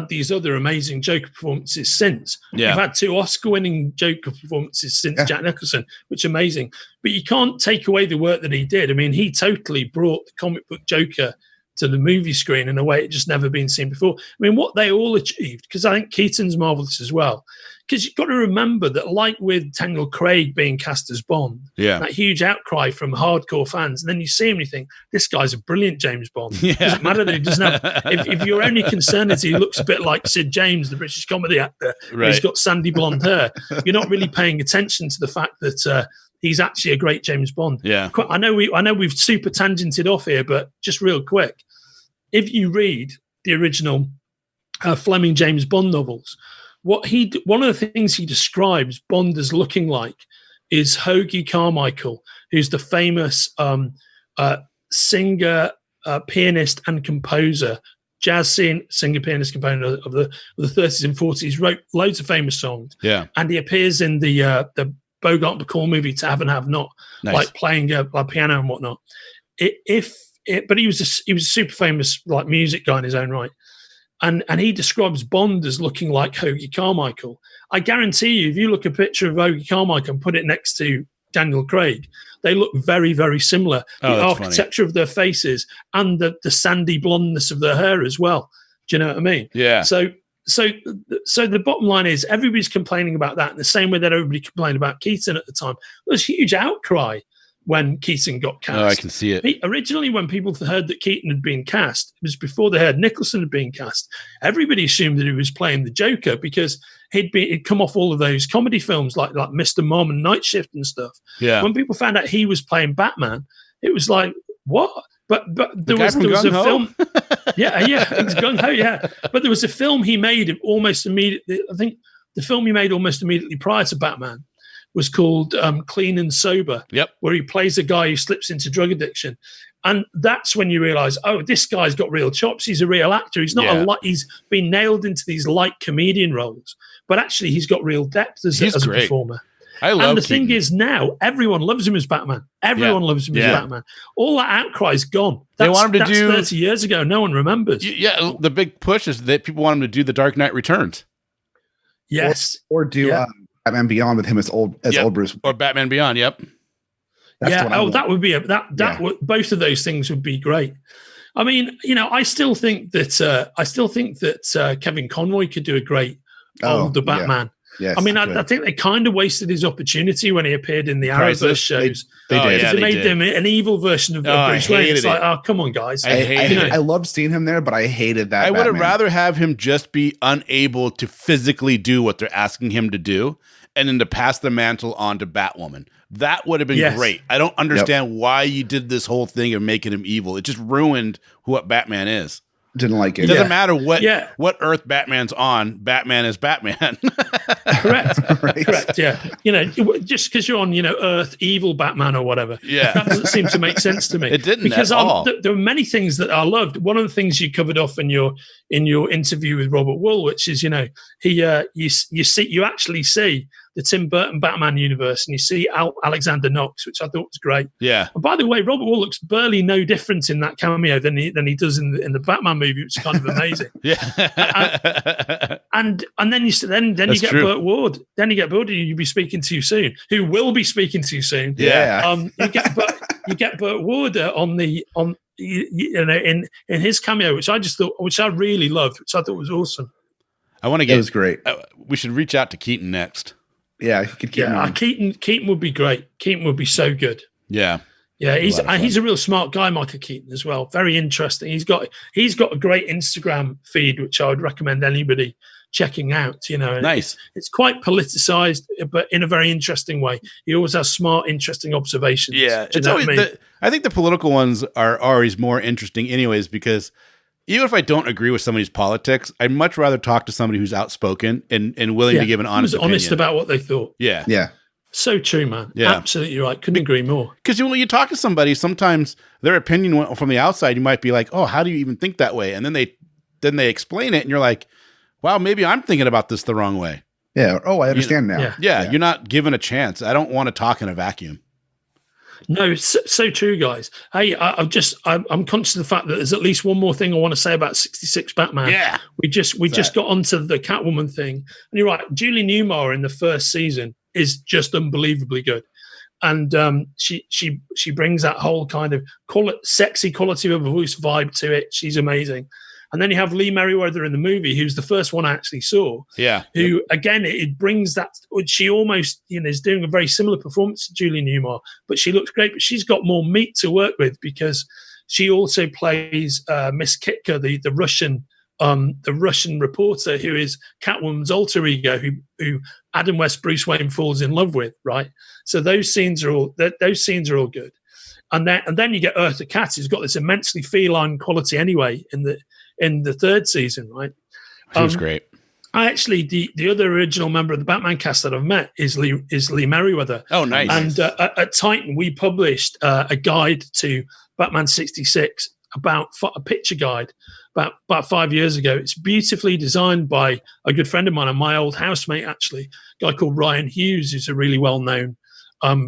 these other amazing Joker performances since. Yeah. You've had 2 Oscar-winning Joker performances since Jack Nicholson, which is amazing. But you can't take away the work that he did. I mean, he totally brought the comic book Joker to the movie screen in a way it just never been seen before. I mean, what they all achieved, because I think Keaton's marvelous as well, because you've got to remember that, like with Daniel Craig being cast as Bond, that huge outcry from hardcore fans, and then you see him and you think, this guy's a brilliant James Bond. It doesn't matter that he doesn't have... if you're only concerned that he looks a bit like Sid James, the British comedy actor, and he's got sandy blonde hair, you're not really paying attention to the fact that he's actually a great James Bond. Yeah. I know we've super tangented off here, but just real quick, if you read the original Fleming James Bond novels, one of the things he describes Bond as looking like is Hoagy Carmichael, who's the famous singer, pianist, and composer, jazz singer, pianist, composer of the 30s and 40s. Wrote loads of famous songs. Yeah, and he appears in the Bogart Bacall movie To Have and Have Not, nice. like playing like piano and whatnot. But he was a super famous like music guy in his own right. And he describes Bond as looking like Hoagy Carmichael. I guarantee you, if you look at a picture of Hoagy Carmichael and put it next to Daniel Craig, they look very, very similar. The architecture of their faces and the sandy blondness of their hair as well. Do you know what I mean? Yeah. So the bottom line is everybody's complaining about that in the same way that everybody complained about Keaton at the time. There was a huge outcry when Keaton got cast. Oh, I can see it. Originally, when people heard that Keaton had been cast, it was before they heard Nicholson had been cast. Everybody assumed that he was playing the Joker because he'd come off all of those comedy films like Mr. Mom and Night Shift and stuff. Yeah. When people found out he was playing Batman, it was like, what? But there was a film. Yeah, it's gung ho, yeah. But there was a film he made almost immediately. I think the film he made almost immediately prior to Batman was called Clean and Sober, where he plays a guy who slips into drug addiction. And that's when you realize, oh, this guy's got real chops. He's a real actor. He's not he's been nailed into these light comedian roles, but actually he's got real depth as a performer. I love And the Keaton. thing is now, everyone loves him as Batman. Everyone loves him as Batman. All that outcry's gone. They want him to do 30 years ago. No one remembers. Yeah, the big push is that people want him to do The Dark Knight Returns. Yes. Or do Batman Beyond with him as old Bruce. Or Batman Beyond, yep. That would be both of those things would be great. I mean, I still think that Kevin Conroy could do a great older Batman. Yes, I mean, I think they kind of wasted his opportunity when he appeared in the Arrowverse shows. They did. Because they made him an evil version of Bruce Wayne. It's like, oh, come on, guys. I loved seeing him there, but I hated that. I would have rather have him just be unable to physically do what they're asking him to do, and then to pass the mantle on to Batwoman. That would have been great. I don't understand why you did this whole thing of making him evil. It just ruined what Batman is. Didn't like it. It doesn't matter what Earth Batman's on. Batman is Batman. Correct. Correct. Yeah. Just because you're on, Earth evil Batman or whatever. Yeah. That doesn't seem to make sense to me. It didn't because at all. There are many things that I loved. One of the things you covered off in your interview with Robert Woolwich is, you actually see the Tim Burton Batman universe, and you see Alexander Knox, which I thought was great. Yeah. And by the way, Robert Wool looks barely no different in that cameo than he does in the Batman movie, which is kind of amazing. and then you get Burt Ward. Then you get Burt, who you'll be speaking to soon, who will be speaking to you soon. Yeah. You get Burt Ward in his cameo, which I really loved, which I thought was awesome. It was great. We should reach out to Keaton next. Yeah, he could keep Keaton would be great. Keaton would be so good. Yeah. Yeah, he's a real smart guy, Michael Keaton, as well. Very interesting. He's got a great Instagram feed, which I would recommend anybody checking out. Nice. It's quite politicized, but in a very interesting way. He always has smart, interesting observations. Yeah, it's always I think the political ones are always more interesting, anyways, because even if I don't agree with somebody's politics, I'd much rather talk to somebody who's outspoken and willing to give an honest opinion. Honest about what they thought. Yeah. Yeah. So true, man. Yeah. Absolutely right. Couldn't agree more. Because when you talk to somebody, sometimes their opinion from the outside, you might be like, oh, how do you even think that way? And then they explain it, and you're like, wow, maybe I'm thinking about this the wrong way. Yeah. Oh, I understand now. Yeah, you're not given a chance. I don't want to talk in a vacuum. No, so true, guys. Hey, I'm conscious of the fact that there's at least one more thing I want to say about 66 Batman. Yeah. We just got onto the Catwoman thing. And you're right, Julie Newmar in the first season is just unbelievably good. And she brings that whole kind of sexy quality of a voice vibe to it. She's amazing. And then you have Lee Meriwether in the movie, who's the first one I actually saw. Yeah. Who, again, it brings that, she almost, is doing a very similar performance to Julie Newmar, but she looks great, but she's got more meat to work with because she also plays Miss Kitka, the Russian the Russian reporter who is Catwoman's alter ego, who Adam West Bruce Wayne falls in love with, right? So those scenes are all good. And then you get Eartha Kitt, who's got this immensely feline quality anyway in the third season, right? She was great. I actually the other original member of the Batman cast that I've met is Lee Meriwether. Oh, nice! And at Titan, we published a guide to Batman 66, about a picture guide about 5 years ago. It's beautifully designed by a good friend of mine and my old housemate, actually, a guy called Ryan Hughes, who's a really well known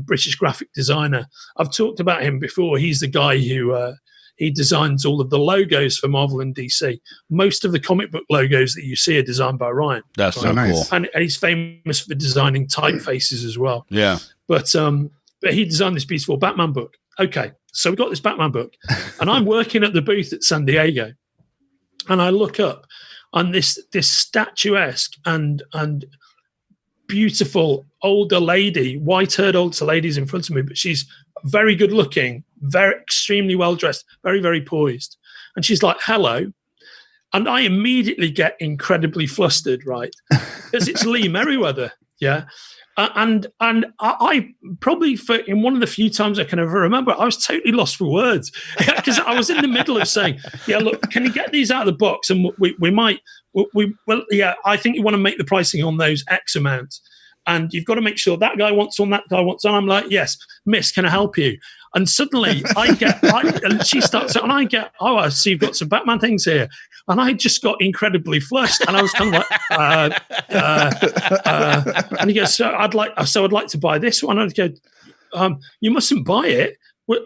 British graphic designer. I've talked about him before. He's the guy who he designs all of the logos for Marvel and DC. Most of the comic book logos that you see are designed by Ryan. That's so cool. And he's famous for designing typefaces as well. Yeah. But he designed this beautiful Batman book. Okay, so we got this Batman book, and I'm working at the booth at San Diego, and I look up on this statuesque and beautiful older lady, white-haired older lady is in front of me, but she's very good looking, very extremely well dressed, very, very poised. And she's like, hello. And I immediately get incredibly flustered, right? Because it's Lee Meriwether. Yeah. And I probably, in one of the few times I can ever remember, I was totally lost for words because I was in the middle of saying, yeah, look, can you get these out of the box? And I think you want to make the pricing on those X amount. And you've got to make sure that guy wants on, that guy wants on. I'm like, yes, miss, can I help you? And suddenly and she starts, and I get, oh, I see you've got some Batman things here. And I just got incredibly flushed. And I was kind of like, and he goes, so I'd like to buy this one. I'd go, you mustn't buy it.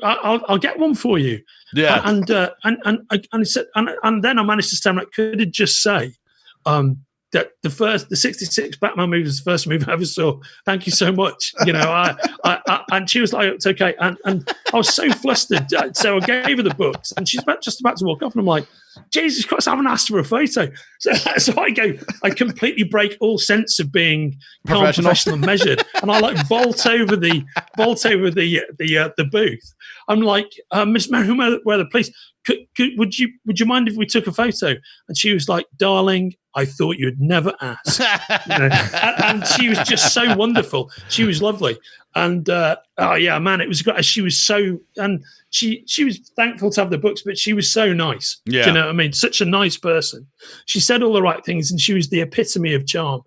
I'll get one for you. Yeah. And he said, and then I managed to stand up. Could it just say, that the 66 Batman movie was the first movie I ever saw. Thank you so much. You know, and she was like, it's okay. And I was so flustered. So I gave her the books, and she's just about to walk off, and I'm like, Jesus Christ, I haven't asked for a photo. So I completely break all sense of being calm, professional and measured, and I like vault over the booth. I'm like, Miss Meriwether, please, would you mind if we took a photo? And she was like, darling, I thought you'd never ask. You know? and she was just so wonderful. She was lovely. And oh yeah, man, it was great. She was so, and she was thankful to have the books, but she was so nice. Yeah. Do you know what I mean? Such a nice person. She said all the right things, and she was the epitome of charm.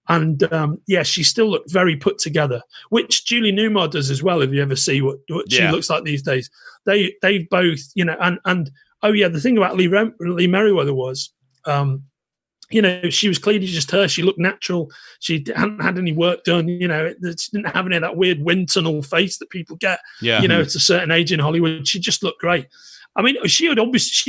And yeah, she still looked very put together, which Julie Newmar does as well. If you ever see what she looks like these days, they both, you know, and oh yeah, the thing about Lee Meriwether was, you know, she was clearly just her. She looked natural. She hadn't had any work done. You know, she didn't have any of that weird wind tunnel face that people get. Yeah. You know, at a certain age in Hollywood, she just looked great. I mean, she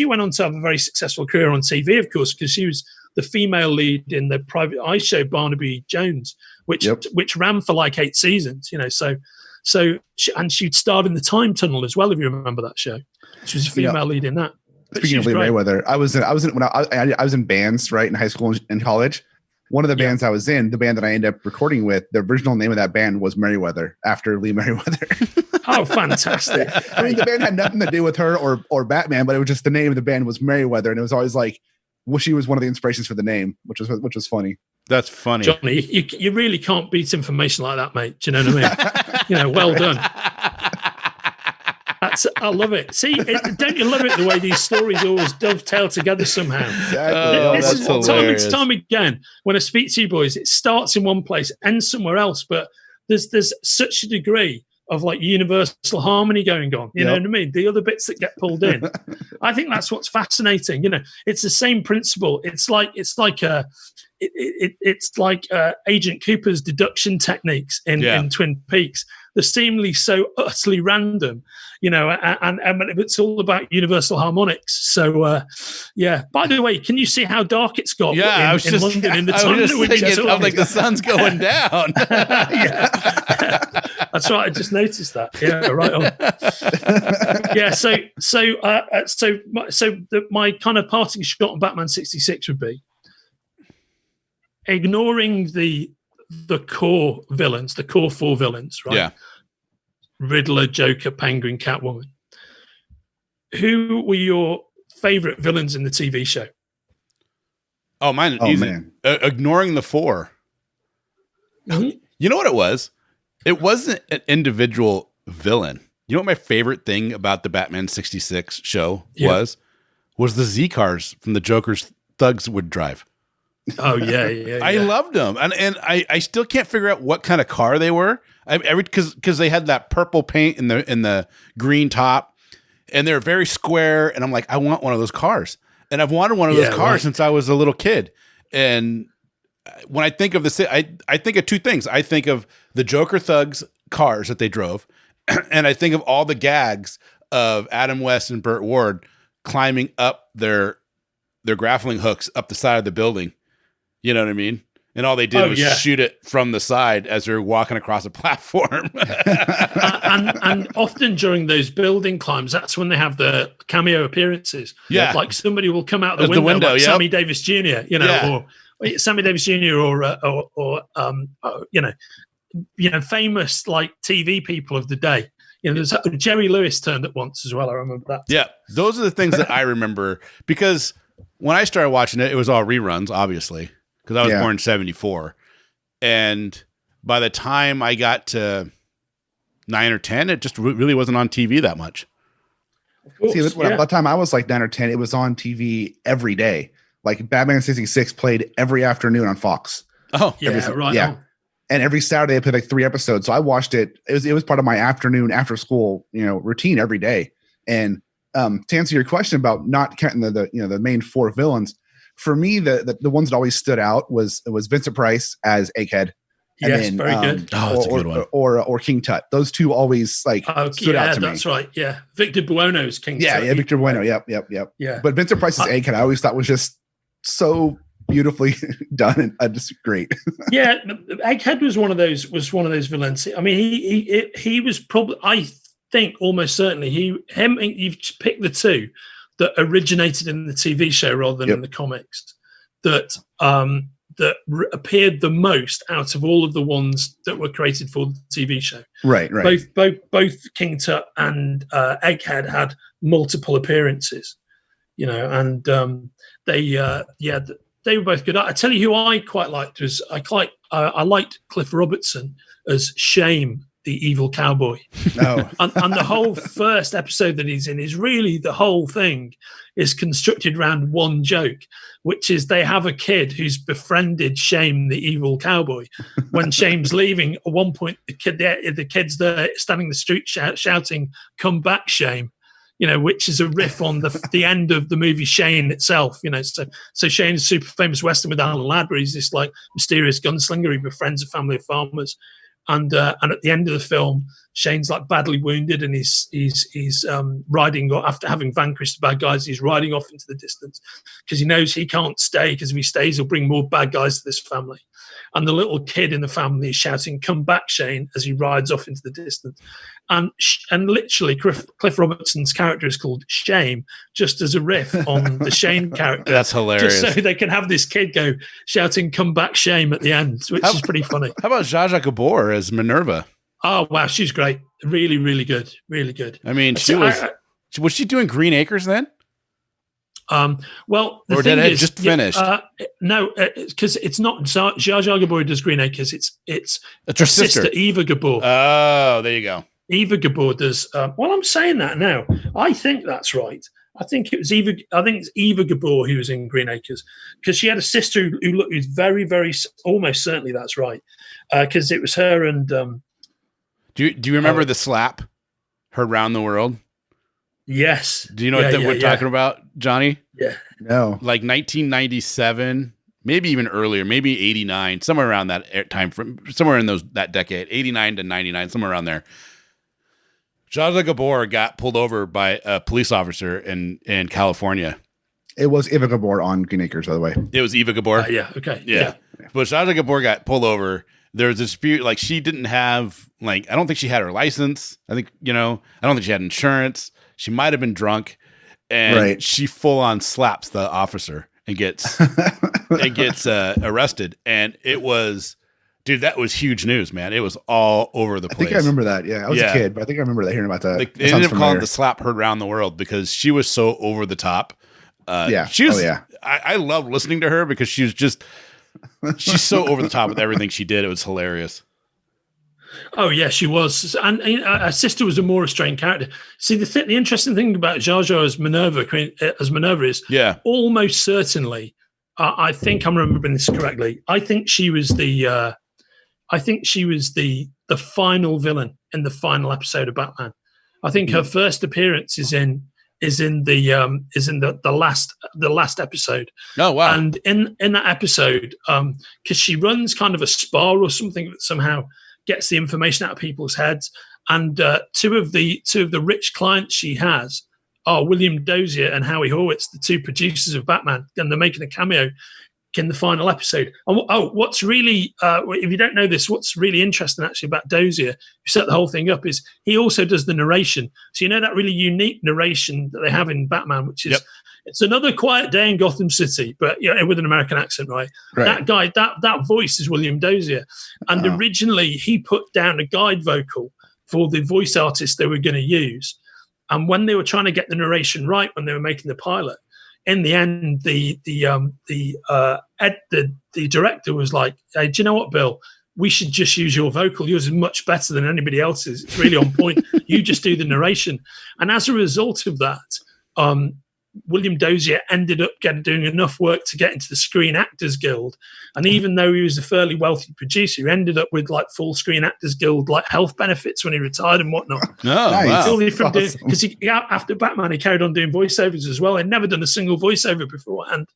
went on to have a very successful career on TV, of course, because she was the female lead in the private eye show Barnaby Jones, which ran for like 8 seasons. You know, and she'd starred in the Time Tunnel as well. If you remember that show, she was a female lead in that. But speaking of Lee Meriwether, I was in bands, right, in high school and college. One of the bands I was in, the band that I ended up recording with, the original name of that band was Meriwether, after Lee Meriwether. Oh, fantastic! I mean, the band had nothing to do with her or Batman, but it was just the name of the band was Meriwether, and it was always like, well, she was one of the inspirations for the name, which was funny. That's funny, Johnny. You really can't beat information like that, mate. Do you know what I mean? You know, well done. I love it. See, don't you love it the way these stories always dovetail together somehow? Exactly. This is time again when I speak to you boys, it starts in one place, ends somewhere else, but there's such a degree of like universal harmony going on. You know what I mean? The other bits that get pulled in. I think that's what's fascinating. You know, it's the same principle. It's like Agent Cooper's deduction techniques in Twin Peaks. They're seemingly so utterly random, you know, and it's all about universal harmonics. So, yeah. By the way, can you see how dark it's got? Yeah, in London in the time that we've been talking? I'm like, the sun's going down. Yeah. That's right. I just noticed that. Yeah, right on. Yeah. So my kind of parting shot on Batman 66 would be ignoring the core villains, the core 4 villains, right? Yeah. Riddler, Joker, Penguin, Catwoman. Who were your favorite villains in the TV show? Oh, mine. Oh, easy. man. Ignoring the 4. Mhm. You know what it was? It wasn't an individual villain. You know what my favorite thing about the Batman 66 show was the Z cars from the Joker's thugs would drive. Oh yeah. I loved them, and I still can't figure out what kind of car they were. Because they had that purple paint in the green top, and they're very square. And I'm like, I want one of those cars, and I've wanted one of those cars since I was a little kid. And when I think of I think of two things. I think of the Joker thugs cars that they drove, and I think of all the gags of Adam West and Burt Ward climbing up their grappling hooks up the side of the building. You know what I mean? And all they did was shoot it from the side as they're walking across a platform. and often during those building climbs, that's when they have the cameo appearances. Yeah. Like somebody will come out the window like Sammy Davis Jr., or Sammy Davis Jr. or famous like TV people of the day. There's Jerry Lewis turned up once as well. I remember that. Yeah. Those are the things that I remember, because when I started watching it, it was all reruns, obviously. Because I was born in 1974. And by the time I got to 9 or 10, it just really wasn't on TV that much. See, by the time I was like 9 or 10, it was on TV every day. Like Batman 66 played every afternoon on Fox. Oh, right. Yeah. On. And every Saturday they played like 3 episodes. So I watched it. It was part of my afternoon after school, routine every day. And to answer your question about not counting the main 4 villains, for me, the ones that always stood out was Vincent Price as Egghead. Yes, very good. Oh, that's a good one. Or King Tut. Those two always stood out to me. Yeah, that's right. Yeah, Victor Buono's King Tut. Yeah, Victor Bueno. Yep. Yeah. But Vincent Price's Egghead, I always thought was just so beautifully done and just great. Yeah, Egghead was one of those villains. I mean, he was probably, I think, almost certainly you've picked the two that originated in the TV show rather than in the comics, that appeared the most out of all of the ones that were created for the TV show. Right. Both King Tut and Egghead had multiple appearances, and they were both good. I tell you who I quite liked was I liked Cliff Robertson as Shame, the evil cowboy. No. and the whole first episode that he's in is really, the whole thing is constructed around one joke, which is they have a kid who's befriended Shame, the evil cowboy. When Shame's leaving, at one point the kid's there standing in the street shouting, "Come back, Shame," which is a riff on the end of the movie Shane itself. So Shane's a super famous Western with Alan Ladd, where he's this like mysterious gunslinger. He befriends a family of farmers. And at the end of the film, Shane's like badly wounded, and he's riding, after having vanquished the bad guys. He's riding off into the distance because he knows he can't stay, because if he stays, he'll bring more bad guys to this family. And the little kid in the family is shouting, "Come back, Shane," as he rides off into the distance. And literally, Cliff Robertson's character is called Shame, just as a riff on the Shane character. That's hilarious. Just so they can have this kid go shouting, "Come back, Shame," at the end, which is pretty funny. How about Zsa Zsa Gabor as Minerva? Oh, wow. She's great. Really, really good. Really good. I mean, was she doing Green Acres then? Well, the or thing did it is, just finish? No, because it's not Zsa Zsa Gabor does Green Acres. It's her sister, Eva Gabor. Oh, there you go. Eva Gabor does. Well, I'm saying that now. I think that's right. I think it's Eva Gabor who was in Green Acres, because she had a sister who was very, very, almost certainly that's right, because it was her and. Do you remember the slap? Heard Round the World. Yes. Do you know what we're talking about, Johnny? Yeah. No. Like 1997, maybe even earlier, maybe 89, somewhere around that time frame, somewhere in that decade, 89 to 99, somewhere around there. Zsa Zsa Gabor got pulled over by a police officer in California. It was Eva Gabor on Green Acres, by the way. It was Eva Gabor? Yeah, okay. Yeah. But Zsa Zsa Gabor got pulled over. There was a dispute, like she didn't have, I don't think she had her license. I think, I don't think she had insurance. She might have been drunk, and she full on slaps the officer and gets arrested. And it was, dude, that was huge news, man. It was all over the place. I think I remember that. Yeah, I was a kid, but I think I remember hearing about that. They ended up calling the slap heard around the world because she was so over the top. She was. I love listening to her because she's so over the top with everything she did. It was hilarious. Oh yeah, she was, and her sister was a more restrained character. See, the interesting thing about Jar Jar as Minerva is, almost certainly, I think I'm remembering this correctly. I think she was the final villain in the final episode of Batman. I think her first appearance is in the last episode. Oh wow! And in that episode, because she runs kind of a spa or something that somehow gets the information out of people's heads, and two of the rich clients she has are William Dozier and Howie Horwitz, the two producers of Batman, and they're making a cameo in the final episode. And what's really, if you don't know this, what's really interesting actually about Dozier, who set the whole thing up, is he also does the narration. So you know that really unique narration that they have in Batman, which is it's another quiet day in Gotham City, but with an American accent, right? That guy, that voice is William Dozier, and originally he put down a guide vocal for the voice artist they were going to use, and when they were trying to get the narration right when they were making the pilot, in the end, the director was like, "Hey, do you know what, Bill? We should just use your vocal. Yours is much better than anybody else's. It's really on point. You just do the narration." And as a result of that, William Dozier ended up doing enough work to get into the Screen Actors Guild. And even though he was a fairly wealthy producer, he ended up with like full Screen Actors Guild like health benefits when he retired and whatnot. Because after Batman, he carried on doing voiceovers as well. He'd never done a single voiceover beforehand.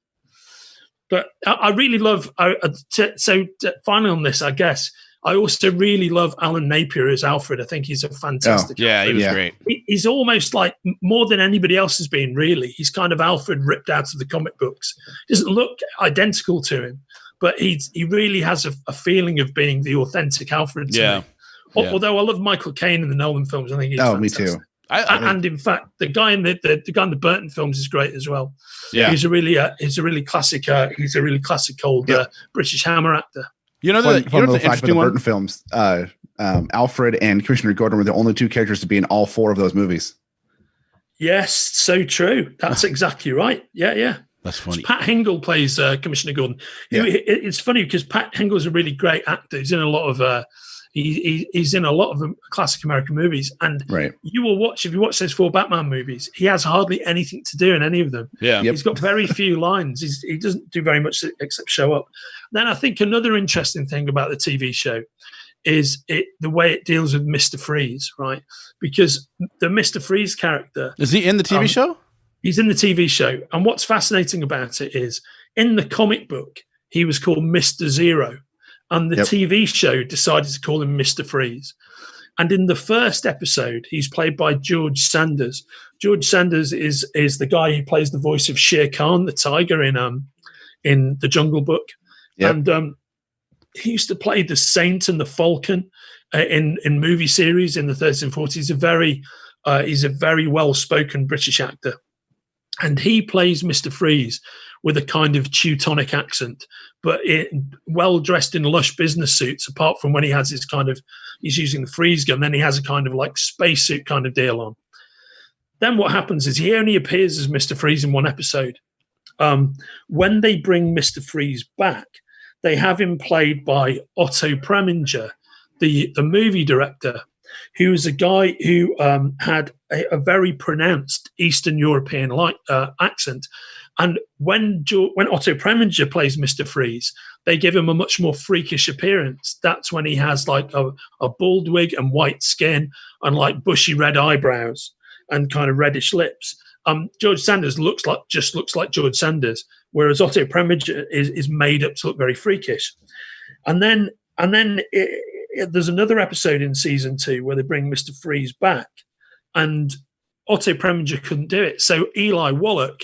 But I really love. So finally on this, I guess I also really love Alan Napier as Alfred. I think he's a fantastic. Yeah, he was great. He's almost like more than anybody else has been. Really, he's kind of Alfred ripped out of the comic books. He doesn't look identical to him, but he really has a feeling of being the authentic Alfred. To me. Although I love Michael Caine in the Nolan films, I think he's fantastic. Me too. And in fact, the guy in the Burton films is great as well. Yeah, he's a really classic. He's a really classic old British Hammer actor. You know the interesting one? Burton films. Alfred and Commissioner Gordon were the only two characters to be in all four of those movies. Yes, so true. That's exactly right. Yeah. That's funny. Pat Hingle plays Commissioner Gordon. Yeah. It's funny because Pat Hingle is a really great actor. He's in a lot of he's in a lot of classic American movies, and you will watch if you watch those four Batman movies. He has hardly anything to do in any of them. Yeah, he's got very few lines. He doesn't do very much except show up. Then I think another interesting thing about the TV show is the way it deals with Mr. Freeze, right? Because the Mr. Freeze character is he in the TV show? He's in the TV show, and what's fascinating about it is in the comic book he was called Mr. Zero. And the TV show decided to call him Mr. Freeze. And in the first episode, he's played by George Sanders. George Sanders is the guy who plays the voice of Shere Khan, the tiger in the Jungle Book. Yep. And he used to play the Saint and the Falcon in movie series in the 30s and 40s. He's a very well-spoken British actor. And he plays Mr. Freeze with a kind of Teutonic accent, but well dressed in lush business suits, apart from when he's using the freeze gun, then he has a kind of like spacesuit kind of deal on. Then what happens is he only appears as Mr. Freeze in one episode. When they bring Mr. Freeze back, they have him played by Otto Preminger, the movie director, who was a guy who had a very pronounced Eastern European accent. And when Otto Preminger plays Mr. Freeze, they give him a much more freakish appearance. That's when he has like a bald wig and white skin and like bushy red eyebrows and kind of reddish lips. George Sanders looks like George Sanders, whereas Otto Preminger is made up to look very freakish. And then there's another episode in season 2 where they bring Mr. Freeze back, and Otto Preminger couldn't do it. So Eli Wallach,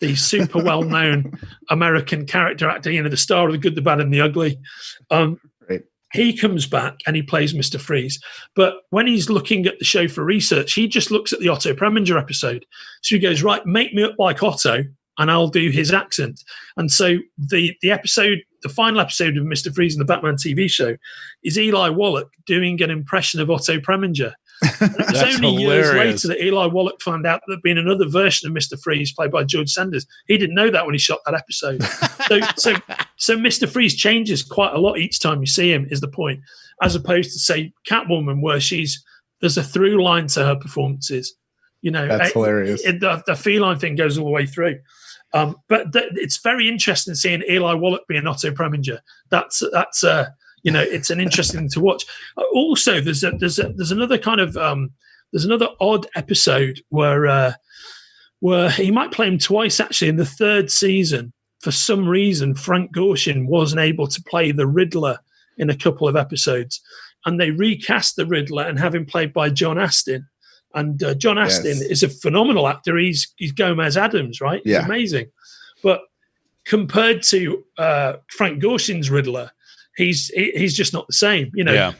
the super well-known American character actor, the star of The Good, the Bad, and the Ugly, he comes back and he plays Mr. Freeze. But when he's looking at the show for research, he just looks at the Otto Preminger episode. So he goes, right, make me up like Otto, and I'll do his accent. And so the final episode of Mr. Freeze in the Batman TV show is Eli Wallach doing an impression of Otto Preminger. And it was only years later that Eli Wallach found out that there'd been another version of Mr. Freeze played by George Sanders. He didn't know that when he shot that episode. So Mr. Freeze changes quite a lot each time you see him, is the point, as opposed to, say, Catwoman, where there's a through line to her performances. That's hilarious. The feline thing goes all the way through. But it's very interesting seeing Eli Wallach being Otto Preminger. That's it's an interesting thing to watch. Also, there's another kind of there's another odd episode where he might play him twice actually in the third season. For some reason, Frank Gorshin wasn't able to play the Riddler in a couple of episodes, and they recast the Riddler and have him played by John Astin. And John Astin is a phenomenal actor. He's Gomez Adams, right? He's amazing. But compared to Frank Gorshin's Riddler, he's just not the same.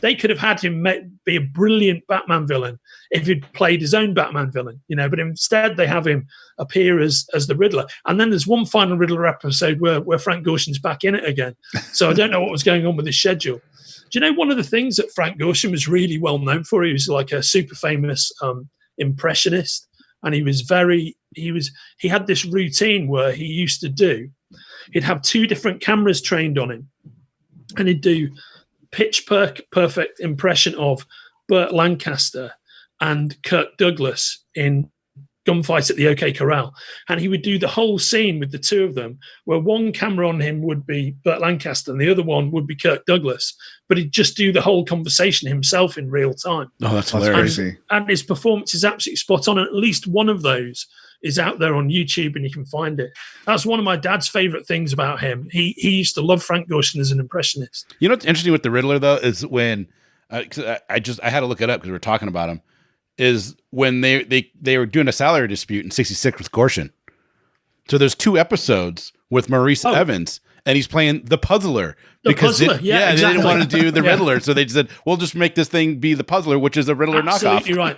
They could have had him be a brilliant Batman villain if he'd played his own Batman villain, but instead they have him appear as the Riddler. And then there's one final Riddler episode where Frank Gorshin's back in it again. So I don't know what was going on with his schedule. Do you know one of the things that Frank Gorshin was really well known for? He was like a super famous impressionist, and he had this routine where he used to do. He'd have two different cameras trained on him, and he'd do pitch perfect impression of Burt Lancaster and Kirk Douglas in Gunfight at the OK Corral. And he would do the whole scene with the two of them, where one camera on him would be Burt Lancaster and the other one would be Kirk Douglas. But he'd just do the whole conversation himself in real time. Oh, that's hilarious. And his performance is absolutely spot on. And at least one of those is out there on YouTube and you can find it. That's one of my dad's favorite things about him. He used to love Frank Gorshin as an impressionist. You know what's interesting with the Riddler, though, is when I had to look it up because we were talking about him, is when they were doing a salary dispute in 66 with Gorshin. So there's 2 episodes with Maurice Evans, and he's playing the Puzzler. They didn't want to do the Riddler, so they just said, we'll just make this thing be the Puzzler, which is a Riddler knockoff. Absolutely right.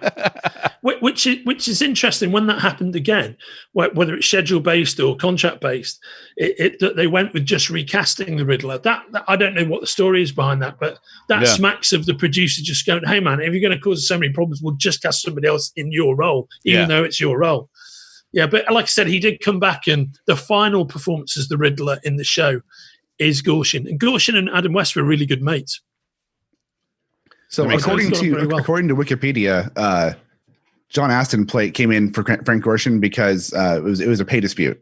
Which is interesting. When that happened again, whether it's schedule-based or contract-based, they went with just recasting the Riddler. That I don't know what the story is behind that, but that smacks of the producer just going, hey, man, if you're going to cause so many problems, we'll just cast somebody else in your role, even though it's your role. Yeah, but like I said, he did come back, and the final performance as the Riddler in the show is Gorshin. And Gorshin and Adam West were really good mates. So according to Wikipedia, John Astin came in for Frank Gorshin because it was a pay dispute.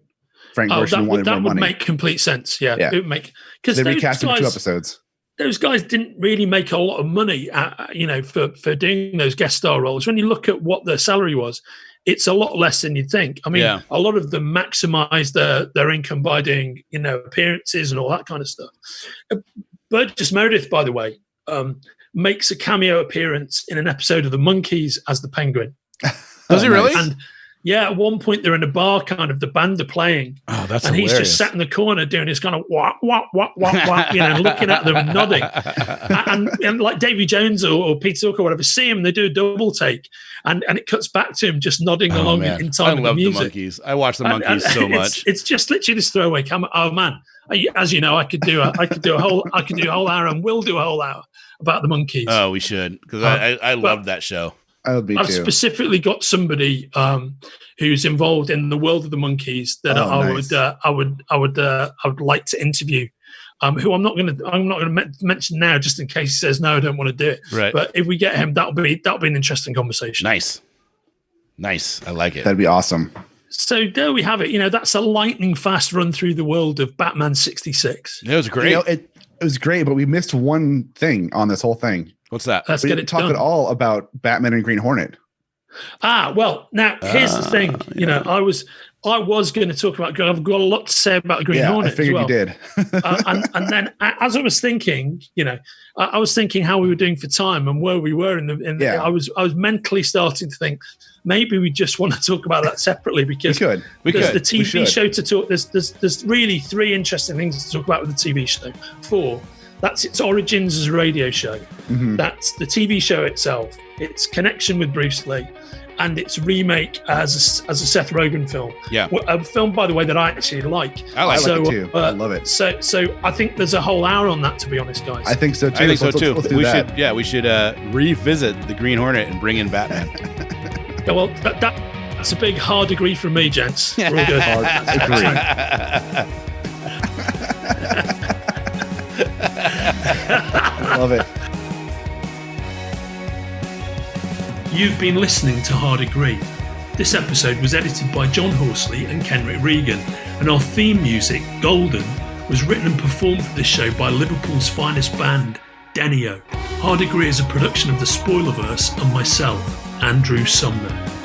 Frank Gorshin wanted more money. That would make complete sense. Yeah. It would make, because they recast him 2 episodes. Those guys didn't really make a lot of money, for doing those guest star roles. When you look at what their salary was, it's a lot less than you'd think. I mean, a lot of them maximize their income by doing, appearances and all that kind of stuff. Burgess Meredith, by the way, makes a cameo appearance in an episode of The Monkees as the Penguin. Does he really? And at one point they're in a bar, kind of the band are playing. Oh, that's and hilarious. He's just sat in the corner doing his kind of wah, looking at them and nodding. and like Davy Jones or Peter Scolari or whatever, see him, they do a double take, and it cuts back to him just nodding along in time with the music. I love the Monkees. I watch the Monkees so much. It's just literally this throwaway camera. Oh man, as you know, I could do a whole hour, and will do a whole hour about the Monkees. Oh, we should, because I loved that show. I've specifically got somebody who's involved in the world of the Monkees that I would like to interview. Who I'm not going to mention now, just in case he says no, I don't want to do it. Right. But if we get him, that'll be an interesting conversation. Nice. I like it. That'd be awesome. So there we have it. That's a lightning fast run through the world of Batman 66. It was great. It was great, but we missed one thing on this whole thing. What's that? Let's we get didn't it talk done. at all about Batman and Green Hornet. Well, now here's the thing. I was going to talk about. I've got a lot to say about the Green Hornet. I figured as well. you did. and then, as I was thinking, I was thinking how we were doing for time and where we were I was mentally starting to think maybe we just want to talk about that separately, because we could. The TV show to talk. There's really 3 interesting things to talk about with the TV show. 4. That's its origins as a radio show. Mm-hmm. That's the TV show itself, its connection with Bruce Lee, and its remake as a Seth Rogen film. Yeah, a film, by the way, that I actually like. I like it too. I love it. So I think there's a whole hour on that, to be honest, guys. I think so too. I think so too. Let's do that. We should revisit the Green Hornet and bring in Batman. Yeah, well, that's a big hard agree from me, gents. We're all good. Hard agree. Love it. You've been listening to Hard Agree. This episode was edited by John Horsley and Kenric Regan, and our theme music, Golden, was written and performed for this show by Liverpool's finest band, Denio. Hard Agree is a production of the Spoilerverse and myself, Andrew Sumner.